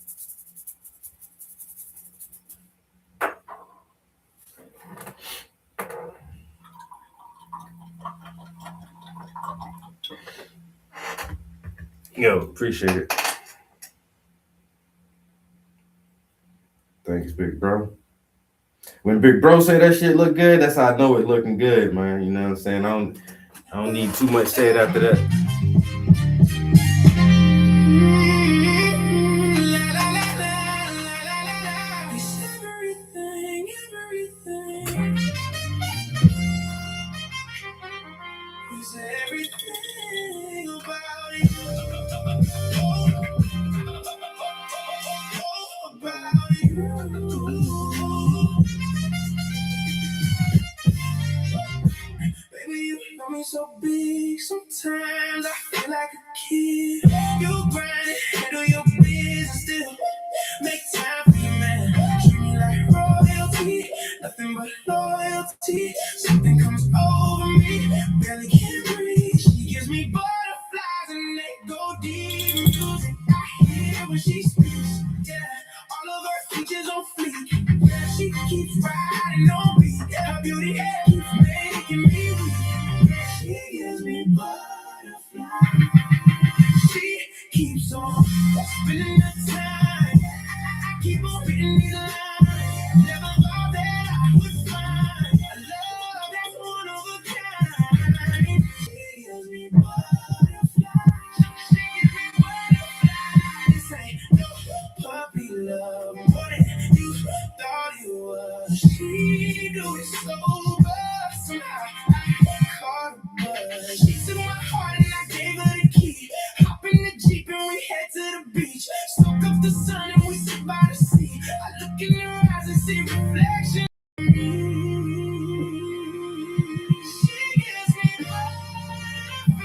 Yo, appreciate it. Thanks, big bro. When big bro say that shit look good, that's how I know it looking good, man. You know what I'm saying? I don't need too much said after that. So big, sometimes I feel like a kid. You grind it, handle your business still. Make time for you, man. Treat me like royalty, nothing but loyalty. Something comes over me, barely can breathe. She gives me butterflies and they go deep. Music I hear when she speaks, yeah. All of her features on fleek, yeah. She keeps riding on me, yeah. Her beauty keeps making me weak. She gives me butterflies. She keeps on spending the time. I keep on reading these lines. Never thought that I would find a love that's one of a kind. She gives me butterflies. She gives me butterflies. This ain't no puppy love. More than you thought it was. She do it sober somehow. She took my heart and I gave her the key. Hop in the Jeep and we head to the beach. Soak up the sun and we sit by the sea. I look in her eyes and see reflection. She gives me butterflies.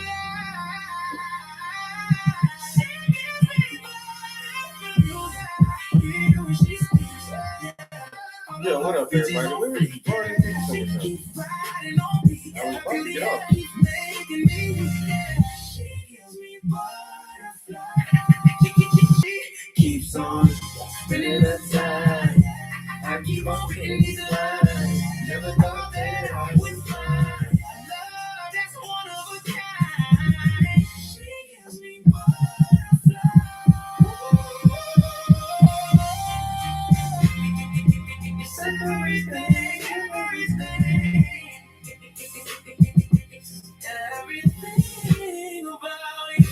She gives me butterflies. I hear when she speaks. Yo, what up, everybody? Where are you? She keeps riding on me. Her beauty keeps making me weak. She gives me butterflies. She keeps on spending the time. I keep on reading these lines. Never thought that I would find a love that's one of a kind. She gives me butterflies. Everything, everything about you.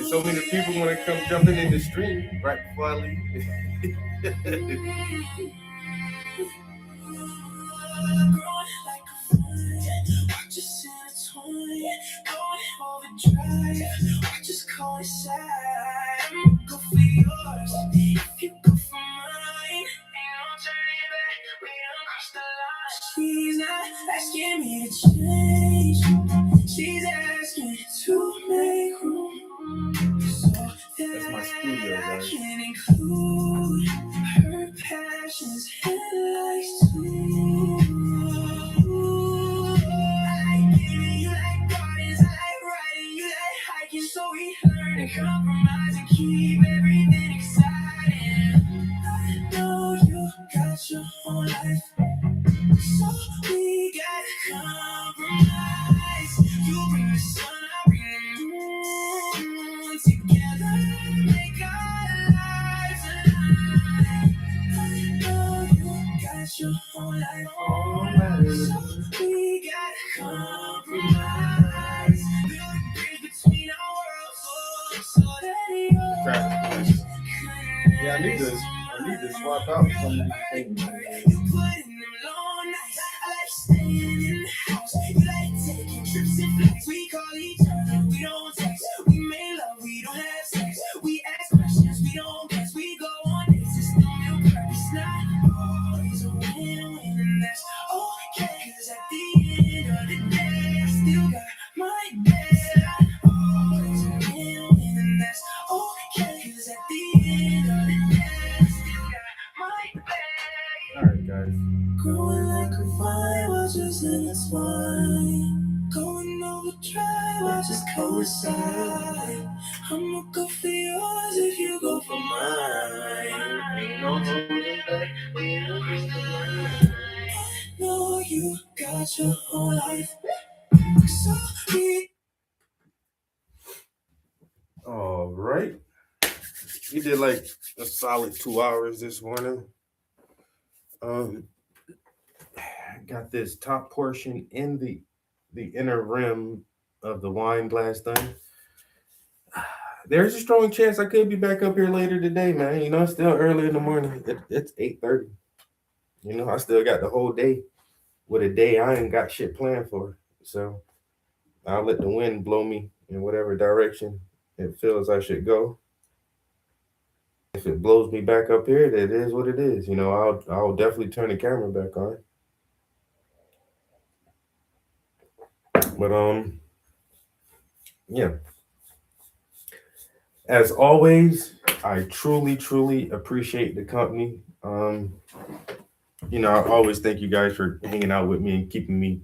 so many people want to come jumping in the stream right before I leave. Watch us intertwine, going overdrive. Watch us coincide. I'ma go for yours, if you go for mine. Ain't no turning back, we done crossed the line. She's not asking me to change, she's asking to make room, so that my studio, I guys. can include her passions and likes too. I like giving, you like gardens, I like riding, you like hiking, so we learn to compromise and keep everything exciting. I know you got your own life, so we gotta compromise. You bring the sun, I bring the moon. Together, make our lives alive. I know you got your own life, so we gotta compromise. Build a bridge between our worlds, so that yours. Yeah, I need to swap out some of these things. You put in them long nights. I like staying in the house. You like taking trips and flights. We call each other, we don't text. We make love, we don't have sex. We ask questions, we don't guess. We go on dates, it's no real purpose. Not always a win-win, and that's okay. 'Cause at the end of the day, I still got my bed. Not always a win-win, and that's okay. 'Cause at the end of the day, I still got my bed. All right, guys. Growing like a vine, watch us intertwine. Going overdrive, watch us coincide. I'ma go for yours if you go for mine. Ain't no holding back, we don't cross the line. Know you got your whole life, so we. All right. We did like a solid 2 hours this morning. Got this top portion in the inner rim of the wine glass done. There's a strong chance I could be back up here later today, man. You know, it's still early in the morning. It's 8:30. You know, I still got the whole day. With a day I ain't got shit planned for. So I'll let the wind blow me in whatever direction it feels I should go. If it blows me back up here, that is what it is. You know, I'll definitely turn the camera back on. But yeah. As always, I truly appreciate the company. You know, I always thank you guys for hanging out with me and keeping me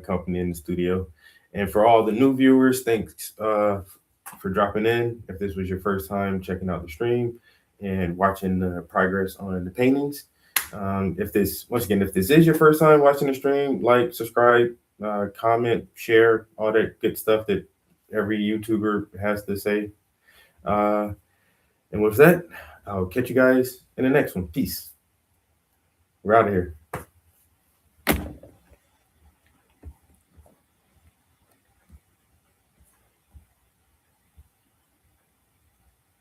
company in the studio. And for all the new viewers, thanks for dropping in. If this was your first time checking out the stream and watching the progress on the paintings. If this is your first time watching the stream, like, subscribe, comment, share, all that good stuff that every YouTuber has to say. And with that, I'll catch you guys in the next one. Peace. We're out of here.